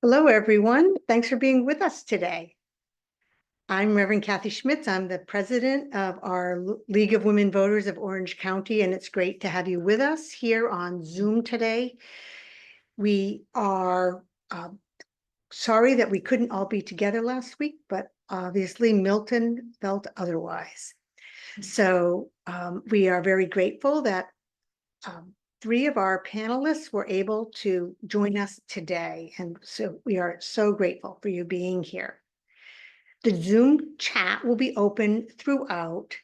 Hello, everyone. Thanks for being with us today. I'm Reverend Kathy Schmitz. I'm the president of our League of Women Voters of Orange County, and it's great to have you with us here on Zoom today. We are sorry that we couldn't all be together last week, but obviously Milton felt otherwise. So we are very grateful that three of our panelists were able to join us today. And so we are so grateful for you being here. The Zoom chat will be open throughout.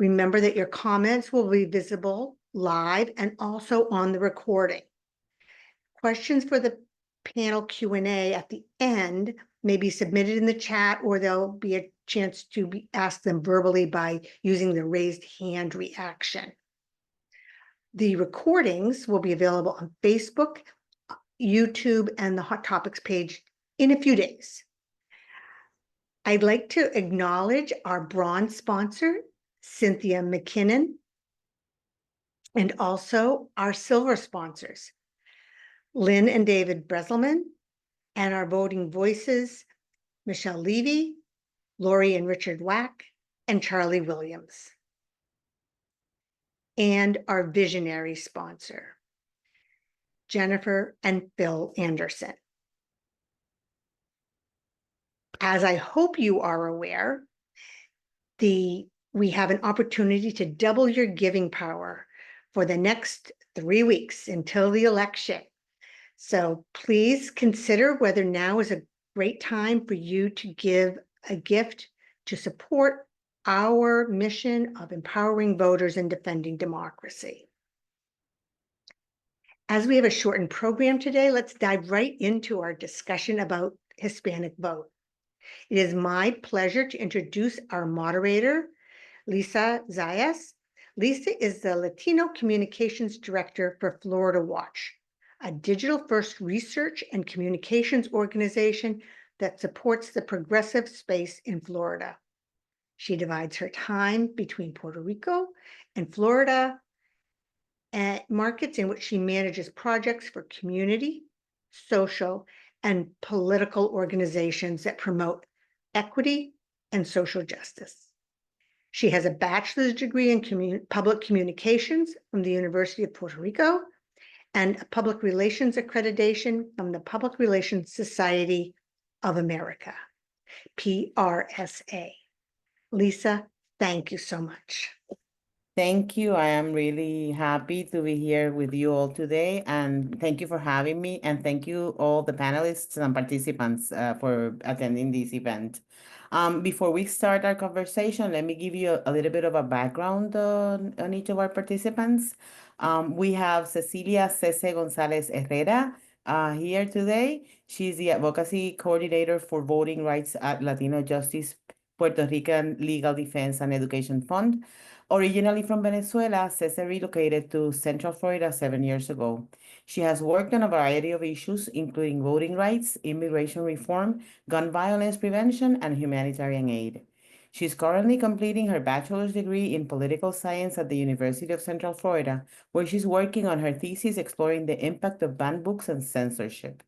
Remember that your comments will be visible live and also on the recording. Questions for the panel Q&A at the end may be submitted in the chat, or there'll be a chance to ask them verbally by using the raised hand reaction. The recordings will be available on Facebook, YouTube, and the Hot Topics page in a few days. I'd like to acknowledge our bronze sponsor, Cynthia McKinnon, and also our silver sponsors, Lynn and David Breslman, and our voting voices, Michelle Levy, Lori and Richard Wack, and Charlie Williams. And our visionary sponsor, Jennifer and Phil Anderson. As I hope you are aware, we have an opportunity to double your giving power for the next 3 weeks until the election. So please consider whether now is a great time for you to give a gift to support our mission of empowering voters and defending democracy. As we have a shortened program today, let's dive right into our discussion about Hispanic vote. It is my pleasure to introduce our moderator, Lisa Zayas. Lisa is the Latino Communications Director for Florida Watch, a digital-first research and communications organization that supports the progressive space in Florida. She divides her time between Puerto Rico and Florida at markets in which she manages projects for community, social, and political organizations that promote equity and social justice. She has a bachelor's degree in public communications from the University of Puerto Rico and a public relations accreditation from the Public Relations Society of America, PRSA. Lisa, thank you so much. Thank you. I am really happy to be here with you all today, and thank you for having me, and thank you all the panelists and participants for attending this event. Before we start our conversation, let me give you a little bit of a background on each of our participants. We have Cece Gonzalez Herrera here today. She's the advocacy coordinator for voting rights at LatinoJustice Puerto Rican Legal Defense and Education Fund. Originally from Venezuela, Cece relocated to Central Florida 7 years ago. She has worked on a variety of issues, including voting rights, immigration reform, gun violence prevention, and humanitarian aid. She's currently completing her bachelor's degree in political science at the University of Central Florida, where she's working on her thesis exploring the impact of banned books and censorship.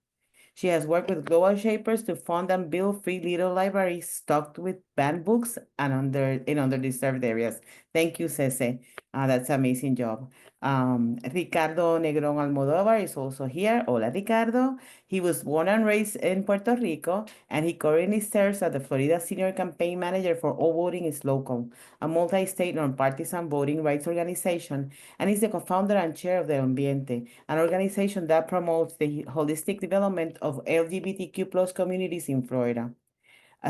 She has worked with Global Shapers to fund and build free little libraries stocked with banned books and in underserved areas. Thank you, Cece. That's an amazing job. Ricardo Negron-Almodovar is also here. Hola, Ricardo. He was born and raised in Puerto Rico, and he currently serves as the Florida Senior Campaign Manager for All Voting is Local, a multi-state nonpartisan voting rights organization, and is the co-founder and chair of the Ambiente, an organization that promotes the holistic development of LGBTQ+ communities in Florida.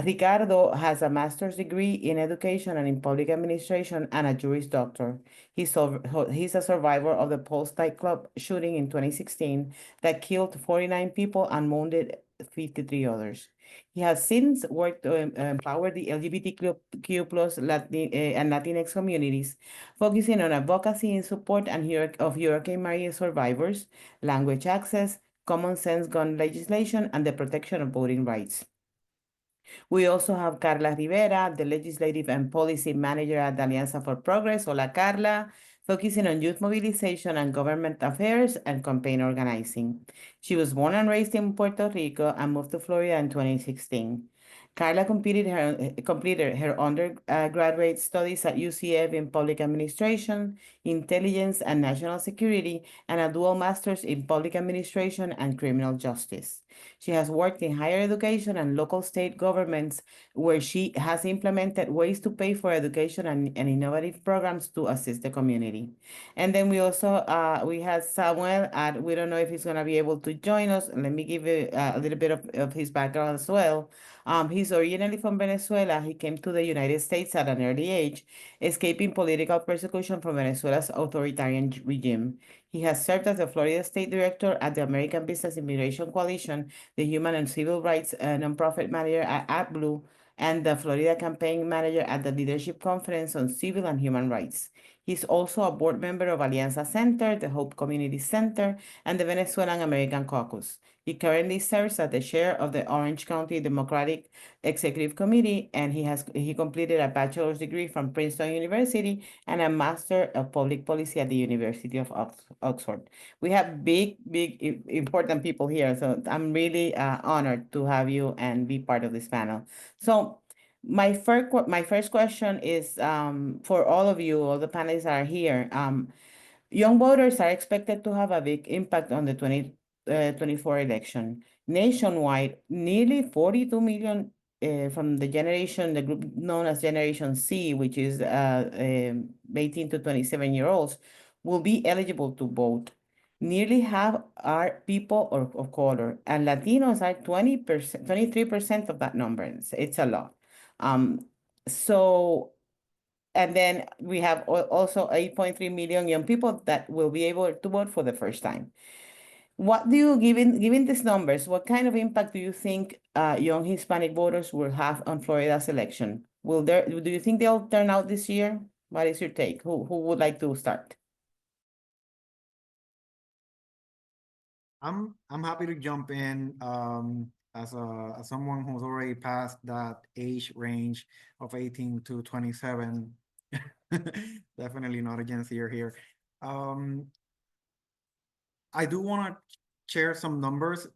Ricardo has a master's degree in education and in public administration and a Juris Doctor. He's a survivor of the Pulse nightclub shooting in 2016 that killed 49 people and wounded 53 others. He has since worked to empower the LGBTQ+ and Latinx communities, focusing on advocacy in support of Hurricane Maria survivors, language access, common sense gun legislation, and the protection of voting rights. We also have Carla Rivera, the Legislative and Policy Manager at the Alianza for Progress. Hola, Carla. focusing on youth mobilization and government affairs and campaign organizing. She was born and raised in Puerto Rico and moved to Florida in 2016. Carla completed her undergraduate studies at UCF in public administration, intelligence, and national security, and a dual master's in public administration and criminal justice. She has worked in higher education and local state governments where she has implemented ways to pay for education and innovative programs to assist the community. And then we also we had Samuel we don't know if he's going to be able to join us. Let me give you a little bit of his background as well. He's originally from Venezuela. He came to the United States at an early age, escaping political persecution from Venezuela's authoritarian regime. He has served as the Florida State Director at the American Business Immigration Coalition, the Human and Civil Rights Nonprofit Manager at AdBlue, and the Florida Campaign Manager at the Leadership Conference on Civil and Human Rights. He's also a board member of Alianza Center, the Hope Community Center, and the Venezuelan-American Caucus. He currently serves as the chair of the Orange County Democratic Executive Committee, and he completed a bachelor's degree from Princeton University and a master of public policy at the University of Oxford. We have big, important people here, so I'm really honored to have you and be part of this panel. So my first question is for all of you, all the panelists that are here. Young voters are expected to have a big impact on the 2024 election. Nationwide, nearly 42 million from the group known as Generation C, which is 18 to 27-year-olds, will be eligible to vote. Nearly half are people of color, and Latinos are 20%, 23% of that number. It's a lot. And then we have also 8.3 million young people that will be able to vote for the first time. What do you, given these numbers, what kind of impact do you think young Hispanic voters will have on Florida's election? Do you think they'll turn out this year? What is your take? Who would like to start? I'm happy to jump in as someone who's already passed that age range of 18 to 27. Definitely not a Gen Zer here. I do want to share some numbers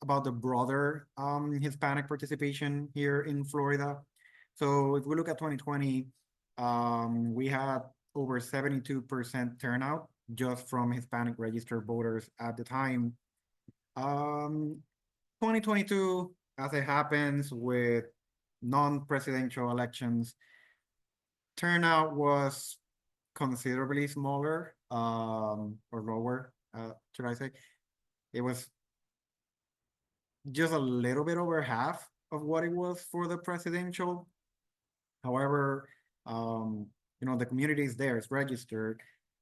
about the broader Hispanic participation here in Florida. So if we look at 2020, we had over 72% turnout just from Hispanic registered voters at the time. 2022, as it happens with non-presidential elections, turnout was considerably smaller or lower, should I say. It was just a little bit over half of what it was for the presidential. However, the community is there, it's registered.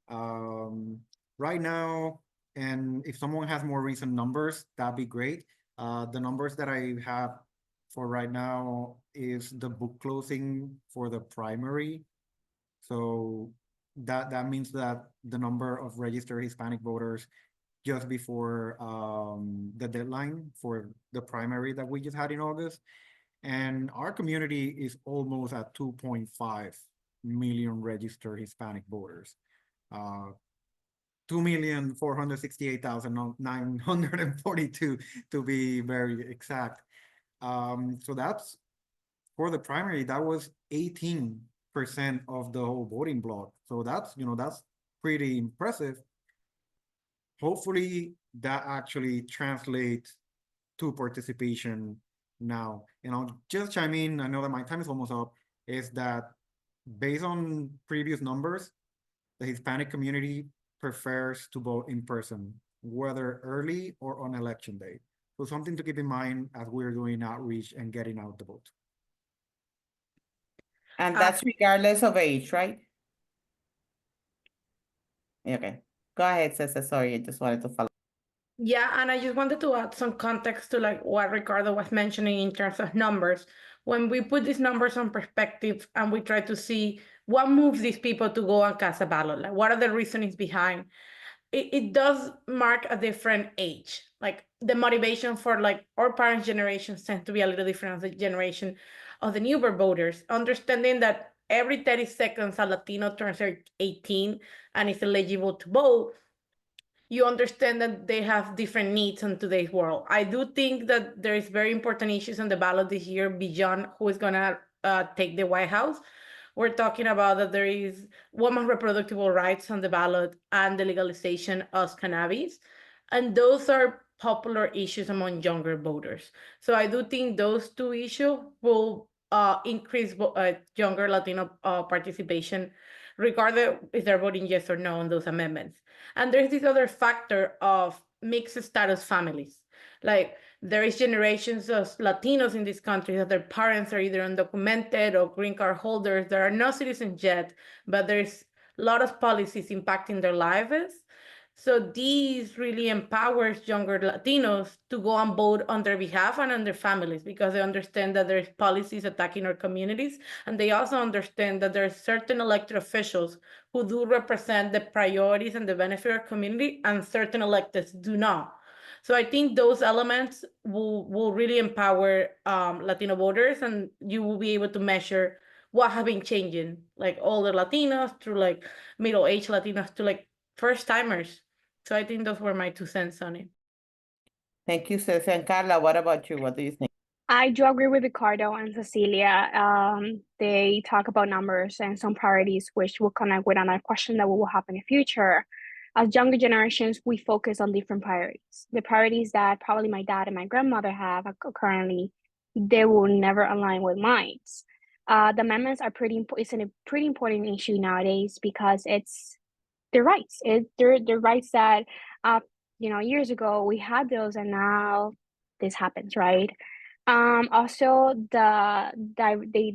Right now, and if someone has more recent numbers, that'd be great. The numbers that I have for right now is the book closing for the primary. So that means that the number of registered Hispanic voters just before the deadline for the primary that we just had in August. And our community is almost at 2.5 million registered Hispanic voters. 2,468,942 to be very exact. So that's for the primary, that was 18% of the whole voting block. So that's pretty impressive. Hopefully that actually translates to participation now. And I'll just chime in, I know that my time is almost up, is that based on previous numbers, the Hispanic community prefers to vote in person, whether early or on election day. So something to keep in mind as we're doing outreach and getting out the vote. And that's regardless of age, right? Okay, go ahead, Cece. Sorry, I just wanted to follow. Yeah, and I just wanted to add some context to like what Ricardo was mentioning in terms of numbers. When we put these numbers on perspective and we try to see what moves these people to go and cast a ballot, like what are the reasonings behind, it does mark a different age. Like the motivation for like our parents' generations tend to be a little different as the generation of the newer voters, understanding that every 30 seconds a Latino turns 18 and is eligible to vote, you understand that they have different needs in today's world. I do think that there is very important issues on the ballot this year beyond who is gonna take the White House. We're talking about that there is women's reproductive rights on the ballot and the legalization of cannabis. And those are popular issues among younger voters. So I do think those two issues will increase younger Latino participation, regardless if they're voting yes or no on those amendments. And there's this other factor of mixed status families. Like there is generations of Latinos in this country that their parents are either undocumented or green card holders. There are no citizens yet, but there's a lot of policies impacting their lives. So these really empowers younger Latinos to go and vote on their behalf and on their families, because they understand that there's policies attacking our communities. And they also understand that there are certain elected officials who do represent the priorities and the benefit of our community, and certain electeds do not. So I think those elements will really empower Latino voters, and you will be able to measure what have been changing, like older Latinos to like middle-aged Latinos to like first timers. So I think those were my 2 cents on it. Thank you, Cece. And Carla, what about you? What do you think? I do agree with Ricardo and Cecilia. They talk about numbers and some priorities, which will connect with another question that we will have in the future. As younger generations, we focus on different priorities. The priorities that probably my dad and my grandmother have currently, they will never align with mine. The amendments are it's a pretty important issue nowadays because it's their rights. They're rights that, years ago we had those, and now this happens, right? Also the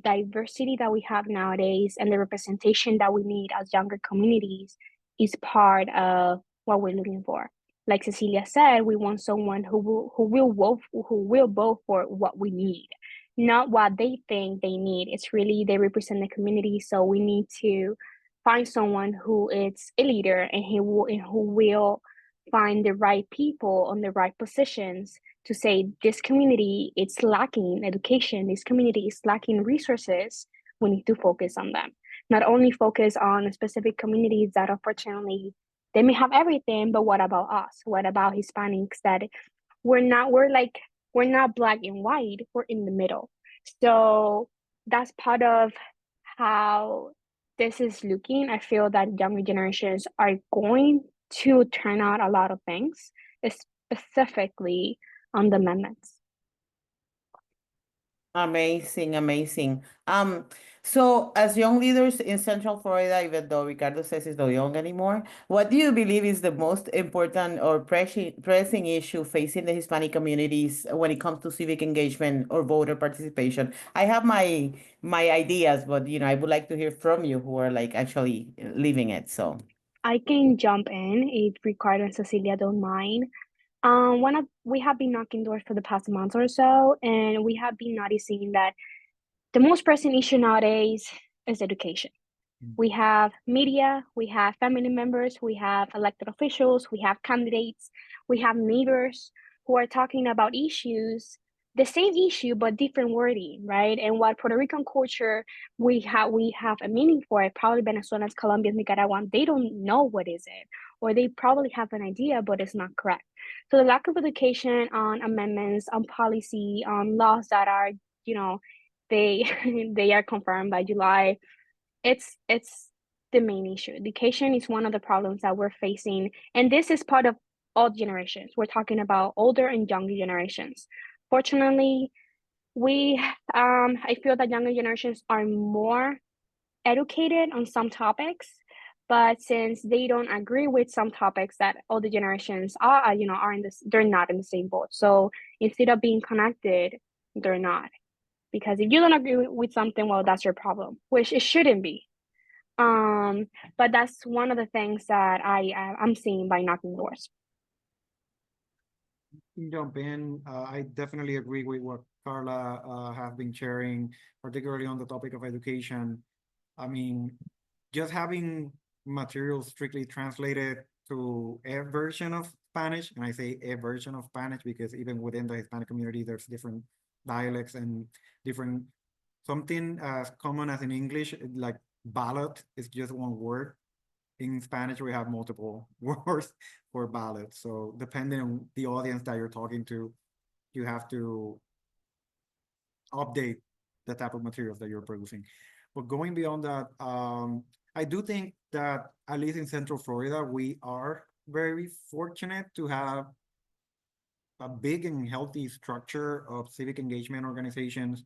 diversity that we have nowadays and the representation that we need as younger communities is part of what we're looking for. Like Cecilia said, we want someone who will vote for what we need, not what they think they need. It's really they represent the community, so we need to find someone who is a leader and who will find the right people on the right positions to say this community it's lacking education, this community is lacking resources. We need to focus on them, not only focus on specific communities that unfortunately they may have everything, but what about us? What about Hispanics that we're not black and white, we're in the middle. So that's part of how this is looking. I feel that younger generations are going to turn out a lot of things, specifically on the amendments. Amazing, amazing. So as young leaders in Central Florida, even though Ricardo says he's not young anymore, what do you believe is the most important or pressing issue facing the Hispanic communities when it comes to civic engagement or voter participation? I have my ideas, but I would like to hear from you who are like actually living it. So I can jump in if Ricardo and Cecilia don't mind. We have been knocking doors for the past month or so, and we have been noticing that the most pressing issue nowadays is education. We have media, we have family members, we have elected officials, we have candidates, we have neighbors who are talking about issues, the same issue but different wording, right? And what Puerto Rican culture we have a meaning for it. Probably Venezuelans, Colombians, Nicaraguans, they don't know what is it, or they probably have an idea but it's not correct. So the lack of education on amendments, on policy, on laws that are, they are confirmed by July. It's the main issue. Education is one of the problems that we're facing, and this is part of all generations. We're talking about older and younger generations. Fortunately, I feel that younger generations are more educated on some topics, but since they don't agree with some topics that older generations are in this, they're not in the same boat. So instead of being connected, they're not. Because if you don't agree with something, well, that's your problem, which it shouldn't be. But that's one of the things that I'm seeing by knocking doors. Jump in. I definitely agree with what Carla have been sharing, particularly on the topic of education. I mean, just having materials strictly translated to a version of Spanish, and I say a version of Spanish because even within the Hispanic community, there's different dialects and different something as common as in English, like ballot is just one word. In Spanish, we have multiple words for ballot. So depending on the audience that you're talking to, you have to update the type of materials that you're producing. But going beyond that, I do think that at least in Central Florida, we are very fortunate to have a big and healthy structure of civic engagement organizations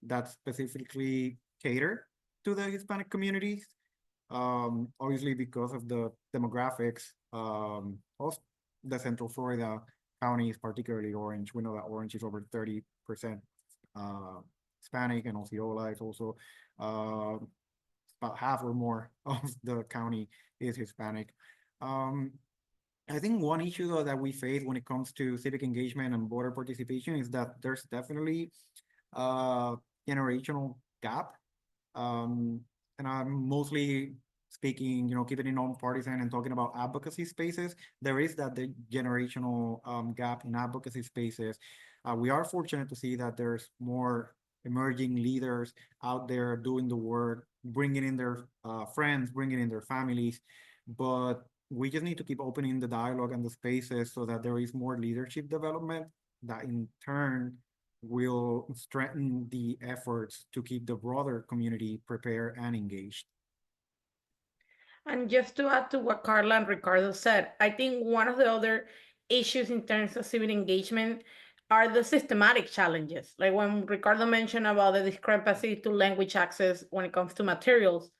that specifically cater to the Hispanic communities. Obviously because of the demographics of the Central Florida counties, particularly Orange. We know that Orange is over 30% Hispanic, and Osceola is also about half or more of the county is Hispanic. I think one issue though that we face when it comes to civic engagement and voter participation is that there's definitely a generational gap. And I'm mostly speaking, keeping it nonpartisan and talking about advocacy spaces. There is that the generational gap in advocacy spaces. We are fortunate to see that there's more emerging leaders out there doing the work, bringing in their friends, bringing in their families, but we just need to keep opening the dialogue and the spaces so that there is more leadership development that in turn will strengthen the efforts to keep the broader community prepared and engaged. And just to add to what Carla and Ricardo said, I think one of the other issues in terms of civic engagement are the systematic challenges. Like when Ricardo mentioned about the discrepancy to language access when it comes to materials,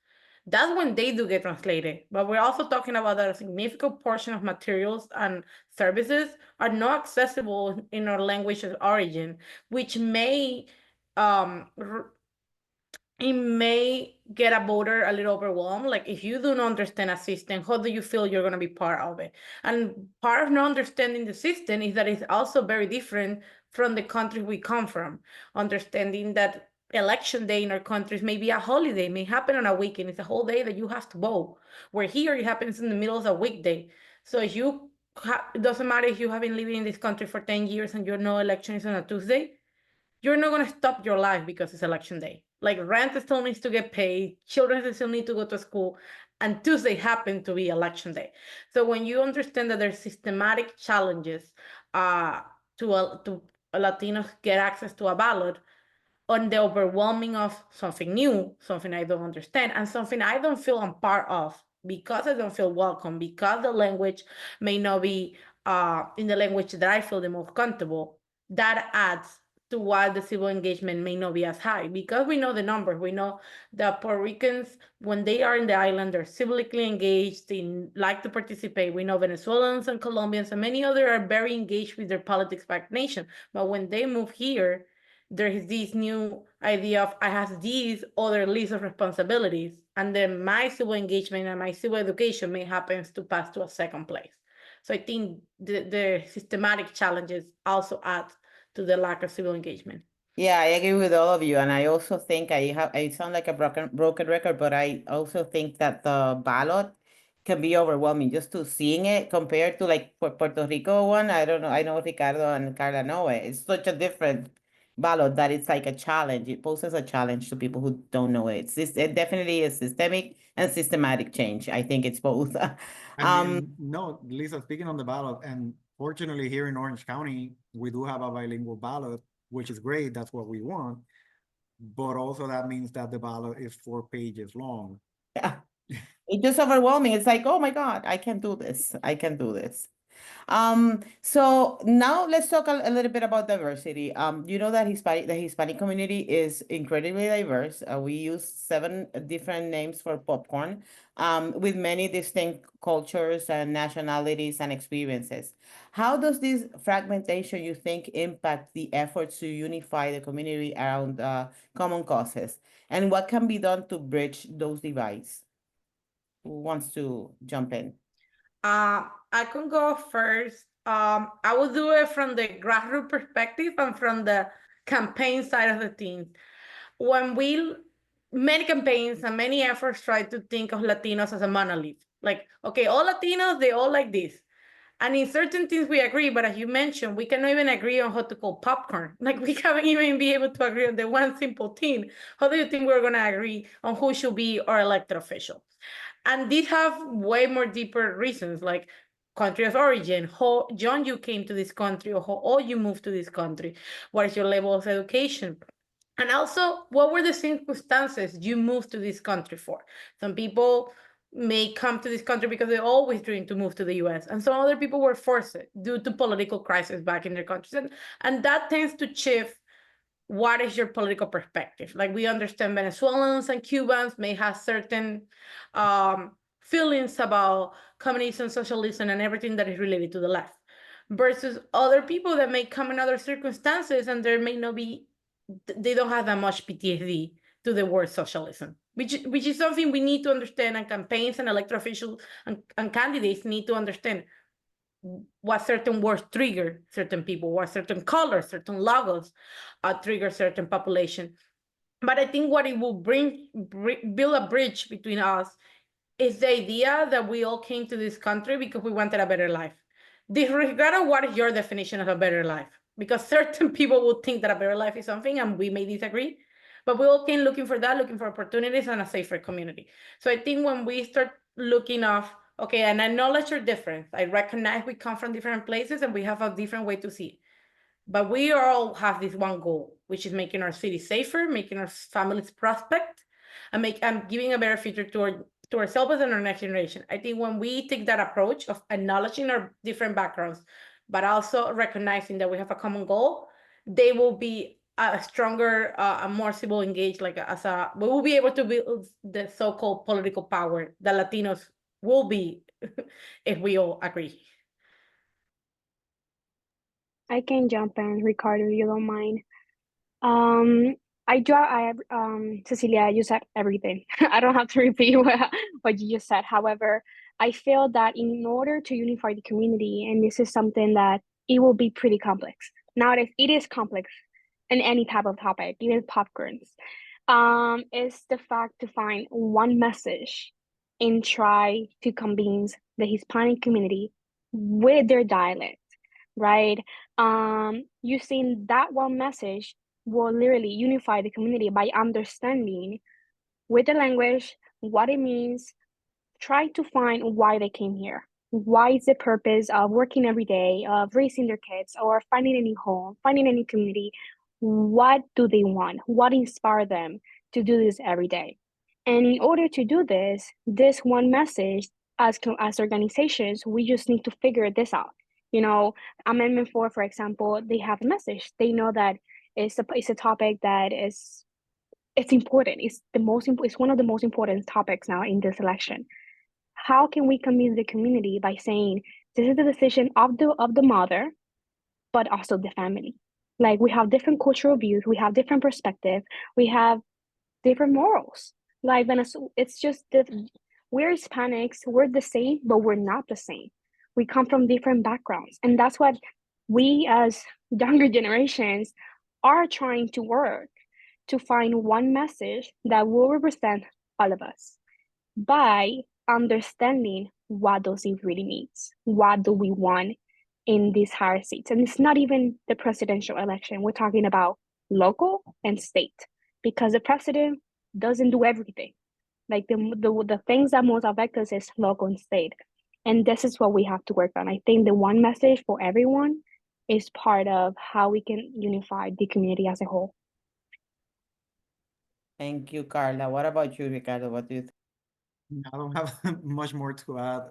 that's when they do get translated. But we're also talking about that a significant portion of materials and services are not accessible in our language of origin, which may it may get a voter a little overwhelmed. Like if you don't understand a system, how do you feel you're going to be part of it? And part of not understanding the system is that it's also very different from the country we come from. Understanding that election day in our countries may be a holiday, may happen on a weekend. It's a whole day that you have to vote. Where here it happens in the middle of a weekday. So if you, it doesn't matter if you have been living in this country for 10 years and you know election is on a Tuesday, you're not going to stop your life because it's election day. Like rent still needs to get paid, children still need to go to school, and Tuesday happened to be election day. So when you understand that there's systematic challenges to Latinos get access to a ballot, on the overwhelming of something new, something I don't understand, and something I don't feel I'm part of because I don't feel welcome, because the language may not be in the language that I feel the most comfortable, that adds to why the civil engagement may not be as high, because we know the numbers. We know that Puerto Ricans, when they are in the island, they're civically engaged, they like to participate. We know Venezuelans and Colombians and many others are very engaged with their politics back nation. But when they move here, there is this new idea of I have these other list of responsibilities, and then my civil engagement and my civil education may happen to pass to a second place. So I think the systematic challenges also add to the lack of civil engagement. Yeah, I agree with all of you, and I also think I sound like a broken record, but I also think that the ballot can be overwhelming just to seeing it compared to like Puerto Rico one. I don't know. I know Ricardo and Carla know it. It's such a different ballot that it's like a challenge. It poses a challenge to people who don't know it. It definitely is systemic and systematic change. I think it's both. No, Lisa, speaking on the ballot, and fortunately here in Orange County, we do have a bilingual ballot, which is great. That's what we want. But also that means that the ballot is 4 pages long. Yeah. It's just overwhelming. It's like, oh my God, I can do this. I can do this. So now let's talk a little bit about diversity. You know that the Hispanic community is incredibly diverse. We use 7 different names for popcorn, with many distinct cultures and nationalities and experiences. How does this fragmentation, you think, impact the efforts to unify the community around common causes? And what can be done to bridge those divides? Who wants to jump in? I can go first. I will do it from the grassroots perspective and from the campaign side of the thing. When many campaigns and many efforts try to think of Latinos as a monolith. Like, okay, all Latinos, they all like this. And in certain things we agree, but as you mentioned, we cannot even agree on how to call popcorn. Like we can't even be able to agree on the one simple thing. How do you think we're gonna agree on who should be our elected official? And these have way more deeper reasons, like country of origin, how young you came to this country, or how old you moved to this country, what is your level of education, and also what were the circumstances you moved to this country for. Some people may come to this country because they always dreamed to move to the US, and some other people were forced due to political crisis back in their countries, and that tends to shift what is your political perspective. Like we understand Venezuelans and Cubans may have certain feelings about communism, socialism, and everything that is related to the left, versus other people that may come in other circumstances and there may not be, they don't have that much PTSD to the word socialism, which is something we need to understand, and campaigns and elected officials and candidates need to understand what certain words trigger certain people, what certain colors, certain logos trigger certain population. But I think what it will build a bridge between us is the idea that we all came to this country because we wanted a better life. Disregard of what is your definition of a better life, because certain people will think that a better life is something and we may disagree, but we all came looking for that, looking for opportunities and a safer community. So I think when we start looking off, okay, and I acknowledge your difference, I recognize we come from different places and we have a different way to see it, but we all have this one goal, which is making our city safer, making our families prospect, and giving a better future to ourselves and our next generation. I think when we take that approach of acknowledging our different backgrounds, but also recognizing that we have a common goal, they will be a stronger, a more civil engaged, like we will be able to build the so-called political power that Latinos will be if we all agree. I can jump in, Ricardo, if you don't mind. Cecilia, you said everything. I don't have to repeat what you just said. However, I feel that in order to unify the community, and this is something that it will be pretty complex. Nowadays, it is complex in any type of topic, even popcorns. Is the fact to find one message and try to convince the Hispanic community with their dialect, right? Using that one message will literally unify the community by understanding with the language what it means, try to find why they came here. Why is the purpose of working every day, of raising their kids, or finding a new home, finding a new community? What do they want? What inspired them to do this every day? And in order to do this one message, as organizations, we just need to figure this out. You know, Amendment 4, for example, they have a message. They know that it's a topic that it's important. It's one of the most important topics now in this election. How can we convince the community by saying this is the decision of the mother, but also the family? Like, we have different cultural views, we have different perspective, we have different morals. Like Venezuela, it's just that we're Hispanics, we're the same, but we're not the same. We come from different backgrounds, and that's what we as younger generations are trying to work to find one message that will represent all of us by understanding what does it really means. What do we want in these higher seats? And it's not even the presidential election. We're talking about local and state, because the president doesn't do everything. Like the things that most affect us is local and state. And this is what we have to work on. I think the one message for everyone is part of how we can unify the community as a whole. Thank you, Carla. What about you, Ricardo? What do you think? I don't have much more to add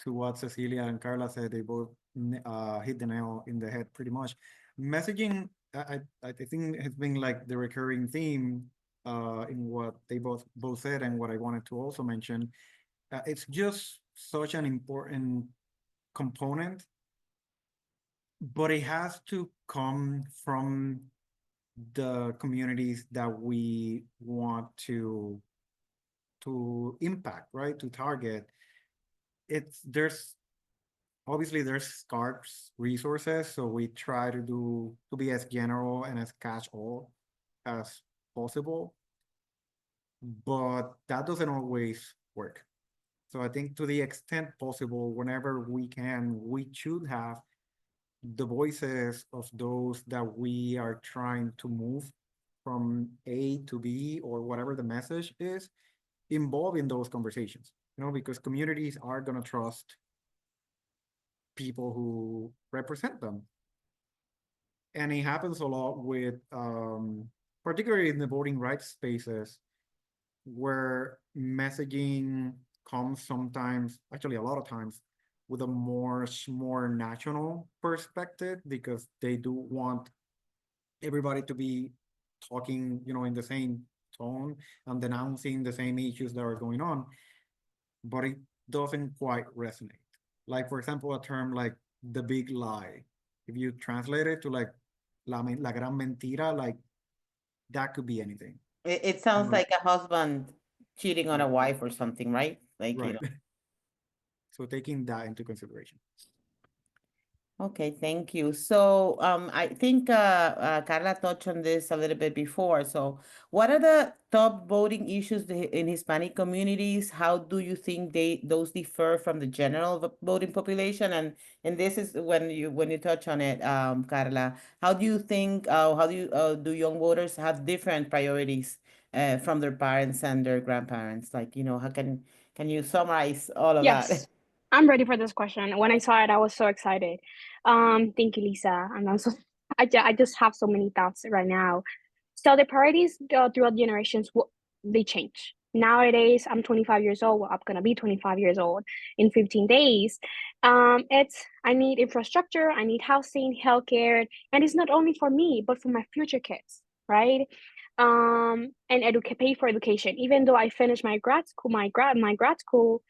to what Cecilia and Carla said. They both hit the nail in the head pretty much. Messaging, I think has been like the recurring theme in what they both said and what I wanted to also mention. It's just such an important component, but it has to come from the communities that we want to impact, right? To target. There's obviously scarce resources, so we try to be as general and as catch-all as possible, but that doesn't always work. So I think to the extent possible, whenever we can, we should have the voices of those that we are trying to move from A to B or whatever the message is involved in those conversations, because communities are going to trust people who represent them. And it happens a lot with, particularly in the voting rights spaces, where messaging comes sometimes, actually a lot of times, with a more national perspective, because they do want everybody to be talking, in the same tone and denouncing the same issues that are going on, but it doesn't quite resonate. Like, for example, a term like the big lie, if you translate it to like la gran mentira, like that could be anything. It sounds Mhm. like a husband cheating on a wife or something, right? Like, Right. So taking that into consideration. Okay, thank you. So I think Carla touched on this a little bit before. So what are the top voting issues in Hispanic communities? How do you think those differ from the general voting population? And this is when you touch on it, Carla. How do you think do young voters have different priorities from their parents and their grandparents? Like, how can you summarize all of that? Yes, I'm ready for this question. When I saw it, I was so excited. Thank you, Lisa. And also, I just have so many thoughts right now. So the priorities throughout generations, they change. Nowadays, I'm 25 years old. Well, I'm gonna be 25 years old in 15 days. I need infrastructure, I need housing, healthcare, and it's not only for me, but for my future kids, right? And pay for education. Even though I finished my grad school,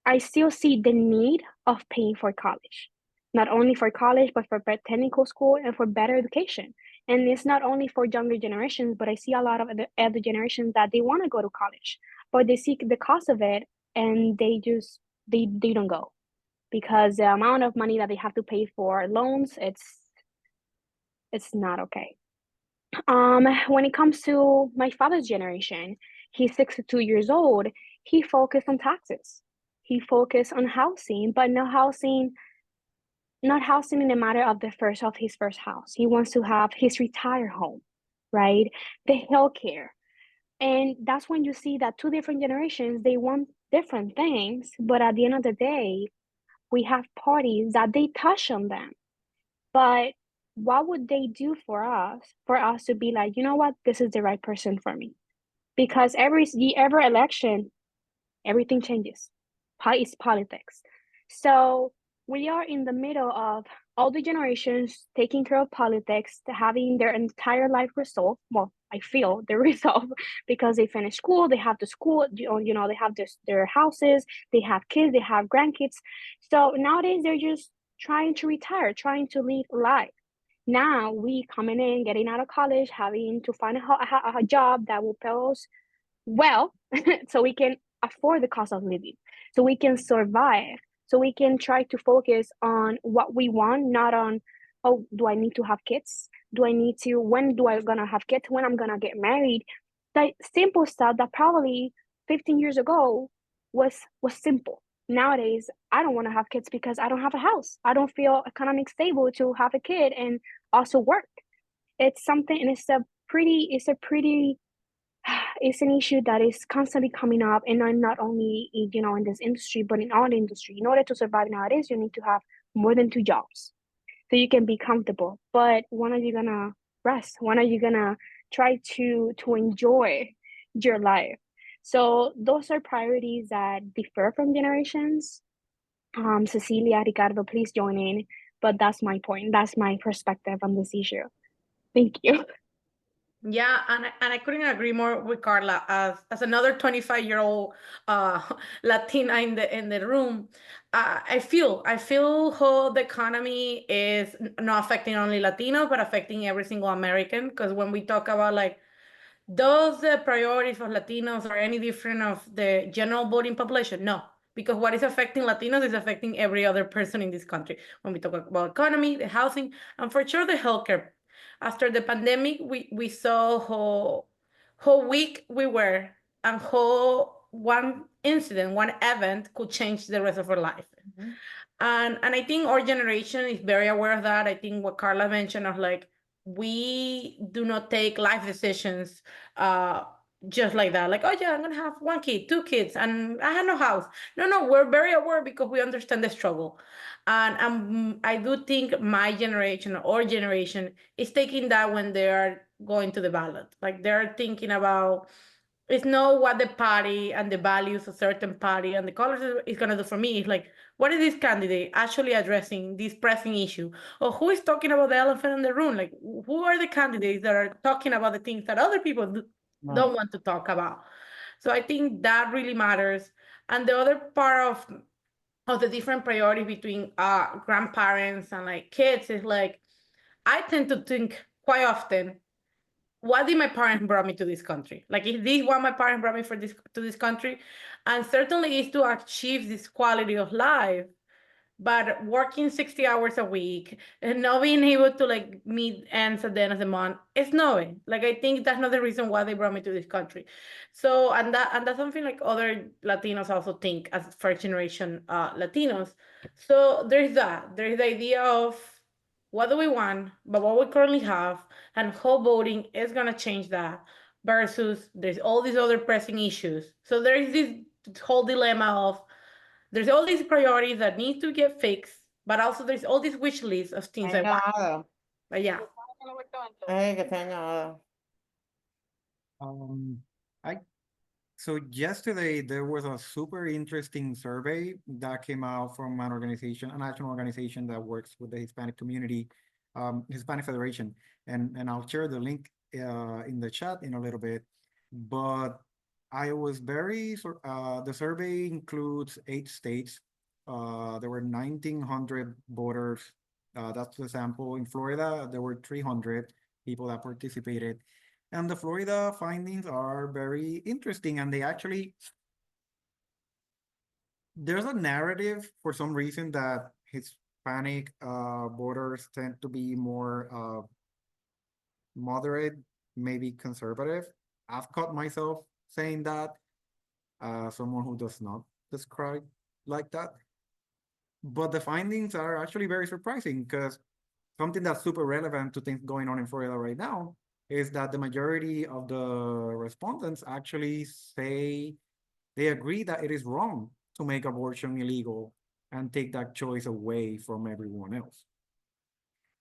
I still see the need of paying for college, not only for college, but for technical school and for better education. And it's not only for younger generations, but I see a lot of other generations that they want to go to college, but they see the cost of it and they don't go because the amount of money that they have to pay for loans, it's not okay. When it comes to my father's generation, he's 62 years old. He focused on taxes. He focused on housing, but not housing in the matter of his first house. He wants to have his retired home, right? The healthcare. And that's when you see that two different generations, they want different things, but at the end of the day, we have parties that they touch on them. But what would they do for us to be like, you know what, this is the right person for me? Because every election, everything changes. It's politics. So we are in the middle of all the generations taking care of politics, having their entire life resolved. Well, I feel they're resolved because they finish school, they have the school, they have their houses, they have kids, they have grandkids. So nowadays they're just trying to retire, trying to live life. Now we coming in, getting out of college, having to find a job that will pay us well, so we can afford the cost of living, so we can survive, so we can try to focus on what we want, not on, oh, do I need to have kids? When do I gonna have kids? When I'm gonna get married? That simple stuff that probably 15 years ago was simple. Nowadays, I don't want to have kids because I don't have a house. I don't feel economic stable to have a kid and also work. It's something, and it's an issue that is constantly coming up, and not only in this industry, but in all the industry. In order to survive nowadays, you need to have more than 2 jobs so you can be comfortable. But when are you gonna rest? When are you gonna try to enjoy your life? So those are priorities that differ from generations. Cecilia, Ricardo, please join in. But that's my point. That's my perspective on this issue. Thank you. Yeah, and I couldn't agree more with Carla. As another 25-year-old Latina in the room, I feel how the economy is not affecting only Latinos, but affecting every single American. Because when we talk about like, does the priorities for Latinos are any different of the general voting population? No, because what is affecting Latinos is affecting every other person in this country. When we talk about economy, the housing, and for sure the healthcare. After the pandemic, we saw how weak we were and how one incident, one event could change the rest of her life. And I think our generation is very aware of that. I think what Carla mentioned of like, we do not take life decisions just like that. Like, oh yeah, I'm gonna have 1 kid, 2 kids, and I have no house. No, we're very aware because we understand the struggle. And I do think my generation, our generation, is taking that when they are going to the ballot. Like they're thinking about, it's not what the party and the values of certain party and the colors is gonna do for me. It's like, what is this candidate actually addressing this pressing issue? Or who is talking about the elephant in the room? Like, who are the candidates that are talking about the things that other people don't want to talk about? So I think that really matters. And the other part of the different priorities between grandparents and like kids is like, I tend to think quite often, what did my parents brought me to this country? Like, is this what my parents brought me to this country? And certainly is to achieve this quality of life, but working 60 hours a week and not being able to like meet ends at the end of the month, it's no way. Like, I think that's not the reason why they brought me to this country. So, and that's something like other Latinos also think as first generation Latinos. So there's the idea of what do we want, but what we currently have, and how voting is gonna change that, versus there's all these other pressing issues. So there is this whole dilemma of, there's all these priorities that need to get fixed, but also there's all this wish list of things I want. But yeah. I So yesterday there was a super interesting survey that came out from an organization, a national organization that works with the Hispanic community, Hispanic Federation, and I'll share the link in the chat in a little bit. But I was the survey includes 8 states. There were 1,900 voters. That's the sample. In Florida, there were 300 people that participated. And the Florida findings are very interesting, and they actually, there's a narrative for some reason that Hispanic voters tend to be more moderate, maybe conservative. I've caught myself saying that, someone who does not describe like that. But the findings are actually very surprising, because something that's super relevant to things going on in Florida right now is that the majority of the respondents actually say they agree that it is wrong to make abortion illegal and take that choice away from everyone else.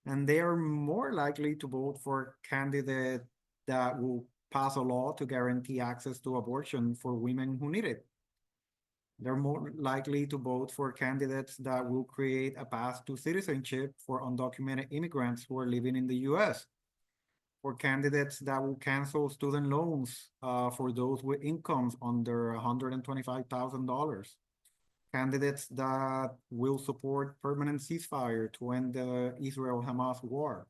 And they are more likely to vote for candidates that will pass a law to guarantee access to abortion for women who need it. They're more likely to vote for candidates that will create a path to citizenship for undocumented immigrants who are living in the US. For candidates that will cancel student loans for those with incomes under $125,000. Candidates that will support permanent ceasefire to end the Israel-Hamas war.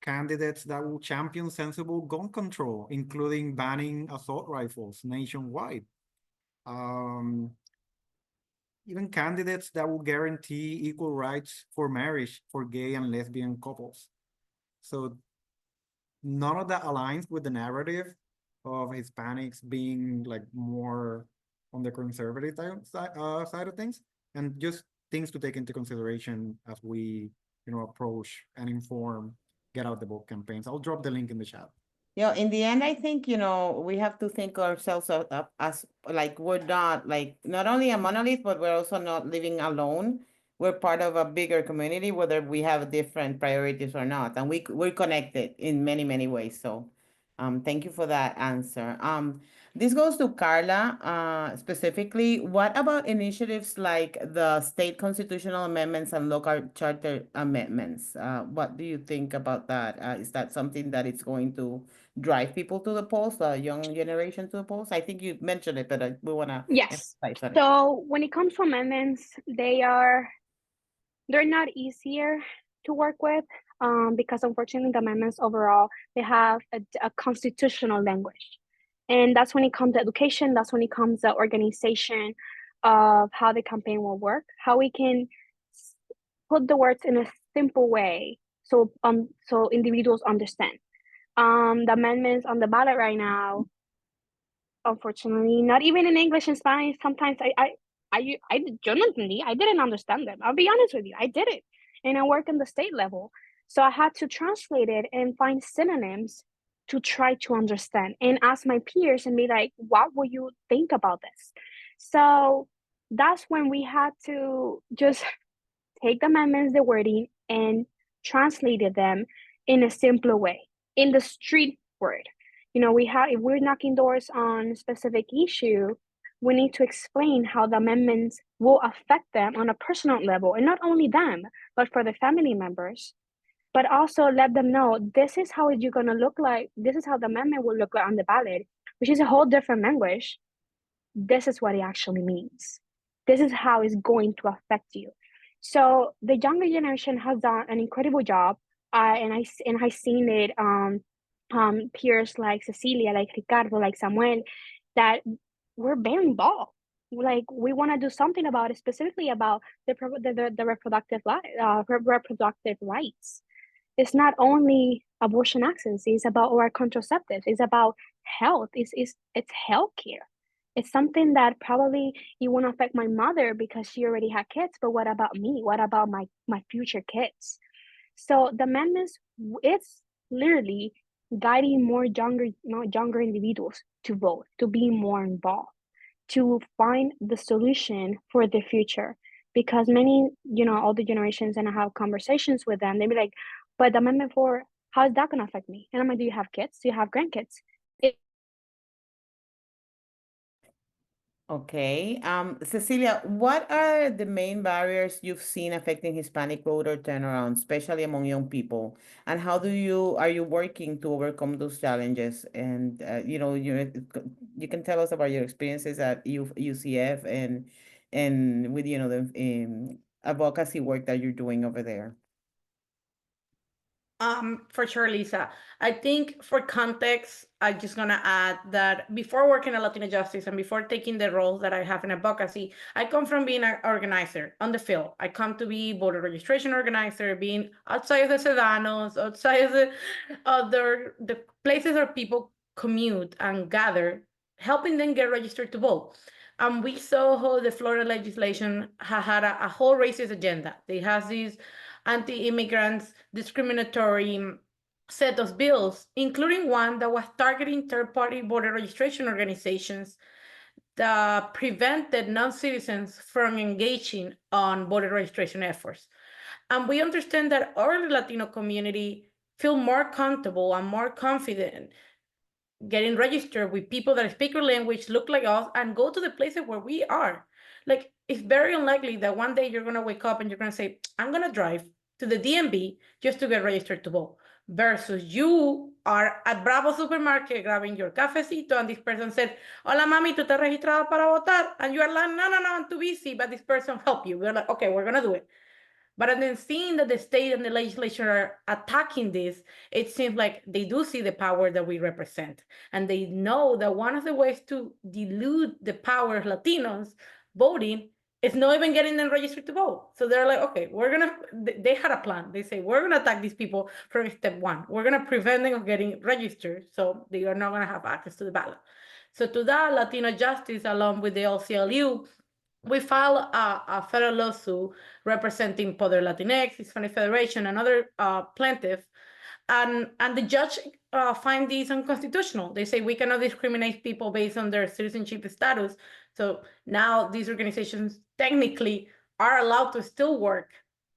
Candidates that will champion sensible gun control, including banning assault rifles nationwide. Even candidates that will guarantee equal rights for marriage for gay and lesbian couples. So none of that aligns with the narrative of Hispanics being like more on the conservative side of things, and just things to take into consideration as we, approach and inform Get Out the Vote campaigns. I'll drop the link in the chat. Yeah, in the end, I think, we have to think ourselves up as like we're not only a monolith, but we're also not living alone. We're part of a bigger community, whether we have different priorities or not, and we're connected in many, many ways. So, thank you for that answer. This goes to Carla, specifically. What about initiatives like the state constitutional amendments and local charter amendments? What do you think about that? Is that something that is going to drive people to the polls, the young generation to the polls? I think you mentioned it, but we want to Yes. emphasize on it. So when it comes to amendments, they're not easier to work with, because unfortunately the amendments overall, they have a constitutional language. And that's when it comes to education, that's when it comes to organization of how the campaign will work, how we can put the words in a simple way so individuals understand. The amendments on the ballot right now, unfortunately, not even in English and Spanish. Sometimes yo no entendí. I didn't understand them. I'll be honest with you. I did it. And I work in the state level. So I had to translate it and find synonyms to try to understand and ask my peers and be like, what would you think about this? So that's when we had to just take the amendments, the wording, and translated them in a simpler way, in the street word. You know, if we're knocking doors on a specific issue, we need to explain how the amendments will affect them on a personal level, and not only them, but for the family members. But also let them know this is how it's going to look like. This is how the amendment will look like on the ballot, which is a whole different language. This is what it actually means. This is how it's going to affect you. So the younger generation has done an incredible job, and I seen it peers like Cecilia, like Ricardo, like Samuel, that we're very involved. Like we want to do something about it, specifically about the reproductive reproductive rights. It's not only abortion access; it's about our contraceptives. It's about health. It's healthcare. It's something that probably it won't affect my mother because she already had kids, but what about me? What about my future kids? So the amendments, it's literally guiding more younger individuals to vote, to be more involved, to find the solution for the future. Because many, older generations, and I have conversations with them, they be like, but the amendment 4, how is that gonna affect me? And I'm like, do you have kids? Do you have grandkids? Okay. Cecilia, what are the main barriers you've seen affecting Hispanic voter turnaround, especially among young people? And how are you working to overcome those challenges? And, you can tell us about your experiences at UCF and with, the advocacy work that you're doing over there. For sure, Lisa. I think for context, I'm just gonna add that before working at LatinoJustice and before taking the role that I have in advocacy, I come from being an organizer on the field. I come to be voter registration organizer, being outside of the Sedanos, outside of the places where people commute and gather, helping them get registered to vote. We saw how the Florida legislation had a whole racist agenda. They have these anti-immigrants discriminatory set of bills, including one that was targeting third-party voter registration organizations that prevented non-citizens from engaging on voter registration efforts. And we understand that our Latino community feel more comfortable and more confident getting registered with people that speak our language, look like us, and go to the places where we are. Like, it's very unlikely that one day you're going to wake up and you're going to say, I'm going to drive to the DMV just to get registered to vote, versus you are at Bravo Supermarket grabbing your cafecito and this person said, hola mami, ¿tú estás registrada para votar? And you are like, no, I'm too busy, but this person helped you. We're like, okay, we're going to do it. But then seeing that the state and the legislature are attacking this, it seems like they do see the power that we represent. And they know that one of the ways to dilute the power of Latinos voting is not even getting them registered to vote. So they're like, okay, they had a plan. They say, we're gonna attack these people from step 1. We're gonna prevent them from getting registered, so they are not gonna have access to the ballot. So to that, LatinoJustice, along with the LCLU, we filed a federal lawsuit representing Poder Latinx, Hispanic Federation, and other plaintiffs. And the judge find these unconstitutional. They say we cannot discriminate people based on their citizenship status. So now these organizations technically are allowed to still work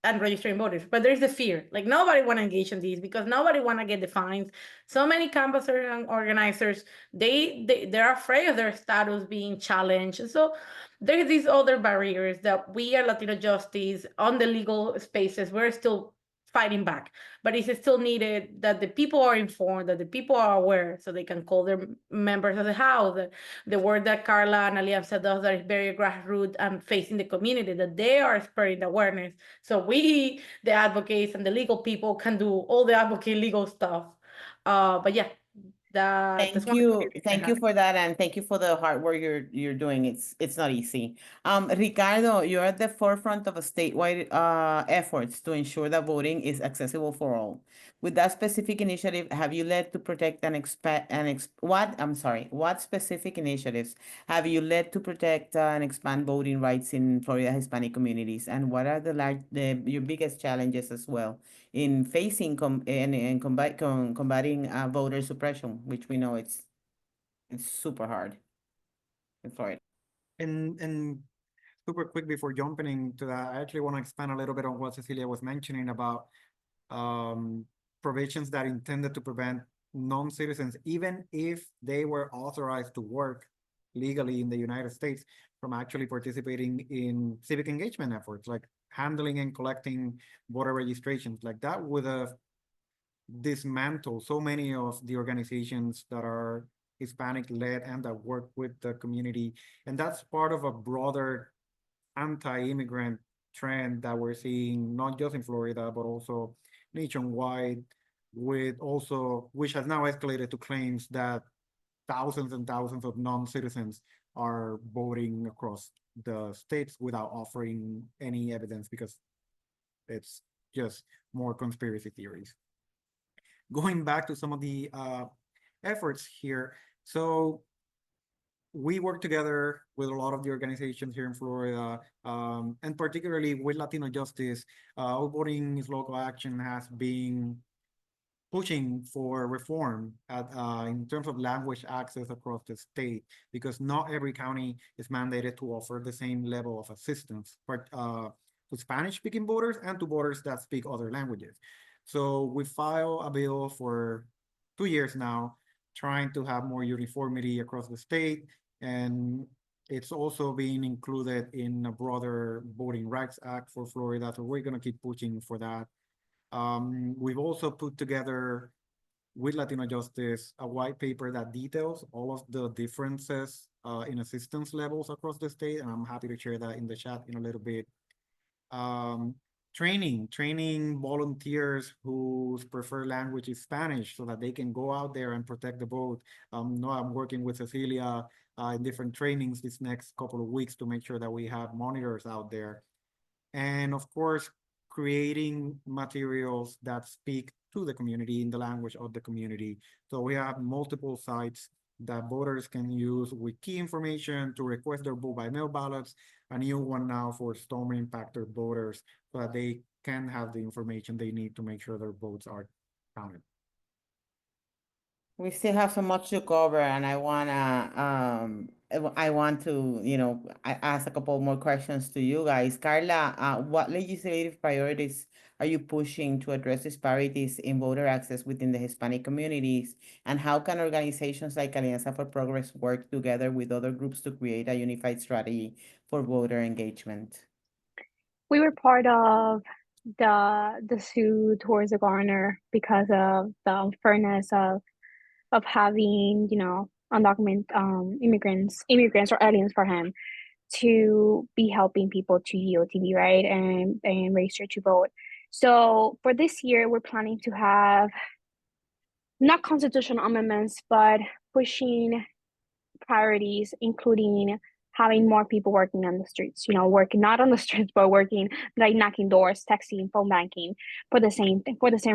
and registering voters, but there's the fear. Like, nobody want to engage in these because nobody want to get the fines. So many canvassers and organizers, they're afraid of their status being challenged. And so there's these other barriers that we at LatinoJustice on the legal spaces, we're still fighting back, but it's still needed that the people are informed, that the people are aware, so they can call their members of the house. The work that Carla and Alianza does that is very grassroots and facing the community, that they are spreading the awareness. So we, the advocates and the legal people, can do all the advocate legal stuff. But yeah, That's Thank one of the you. feelings I Thank you had. for that, and thank you for the hard work you're doing. It's not easy. Ricardo, you're at the forefront of a statewide efforts to ensure that voting is accessible for all. With that specific initiative, have you led to protect and what specific initiatives have you led to protect and expand voting rights in Florida Hispanic communities? And what are your biggest challenges as well in facing combating voter suppression, which we know it's super hard in Florida. And super quick before jumping into that, I actually want to expand a little bit on what Cecilia was mentioning about provisions that intended to prevent non-citizens, even if they were authorized to work legally in the United States, from actually participating in civic engagement efforts, like handling and collecting voter registrations. Like that would have dismantled so many of the organizations that are Hispanic led and that work with the community. And that's part of a broader anti-immigrant trend that we're seeing, not just in Florida, but also nationwide, which has now escalated to claims that thousands and thousands of non-citizens are voting across the states without offering any evidence, because it's just more conspiracy theories. Going back to some of the efforts here, so we work together with a lot of the organizations here in Florida, and particularly with LatinoJustice. Our Voting is Local Action has been pushing for reform in terms of language access across the state, because not every county is mandated to offer the same level of assistance to Spanish-speaking voters and to voters that speak other languages. So we filed a bill for 2 years now, trying to have more uniformity across the state, and it's also being included in a broader Voting Rights Act for Florida, so we're gonna keep pushing for that. We've also put together with LatinoJustice a white paper that details all of the differences in assistance levels across the state, and I'm happy to share that in the chat in a little bit. Training volunteers whose preferred language is Spanish so that they can go out there and protect the vote. No, I'm working with Cecilia in different trainings this next couple of weeks to make sure that we have monitors out there. And of course, creating materials that speak to the community in the language of the community. So we have multiple sites that voters can use with key information to request their vote by mail ballots, a new one now for storm impacted voters, so that they can have the information they need to make sure their votes are counted. We still have so much to cover, and I want to, I ask a couple more questions to you guys. Carla, what legislative priorities are you pushing to address disparities in voter access within the Hispanic communities? And how can organizations like Alianza for Progress work together with other groups to create a unified strategy for voter engagement? We were part of the suit towards the governor because of the unfairness of having, undocumented immigrants or aliens for him to be helping people to EOTB, right, and register to vote. So for this year, we're planning to have not constitutional amendments, but pushing priorities, including having more people working on the streets, working not on the streets, but working like knocking doors, texting, phone banking for the same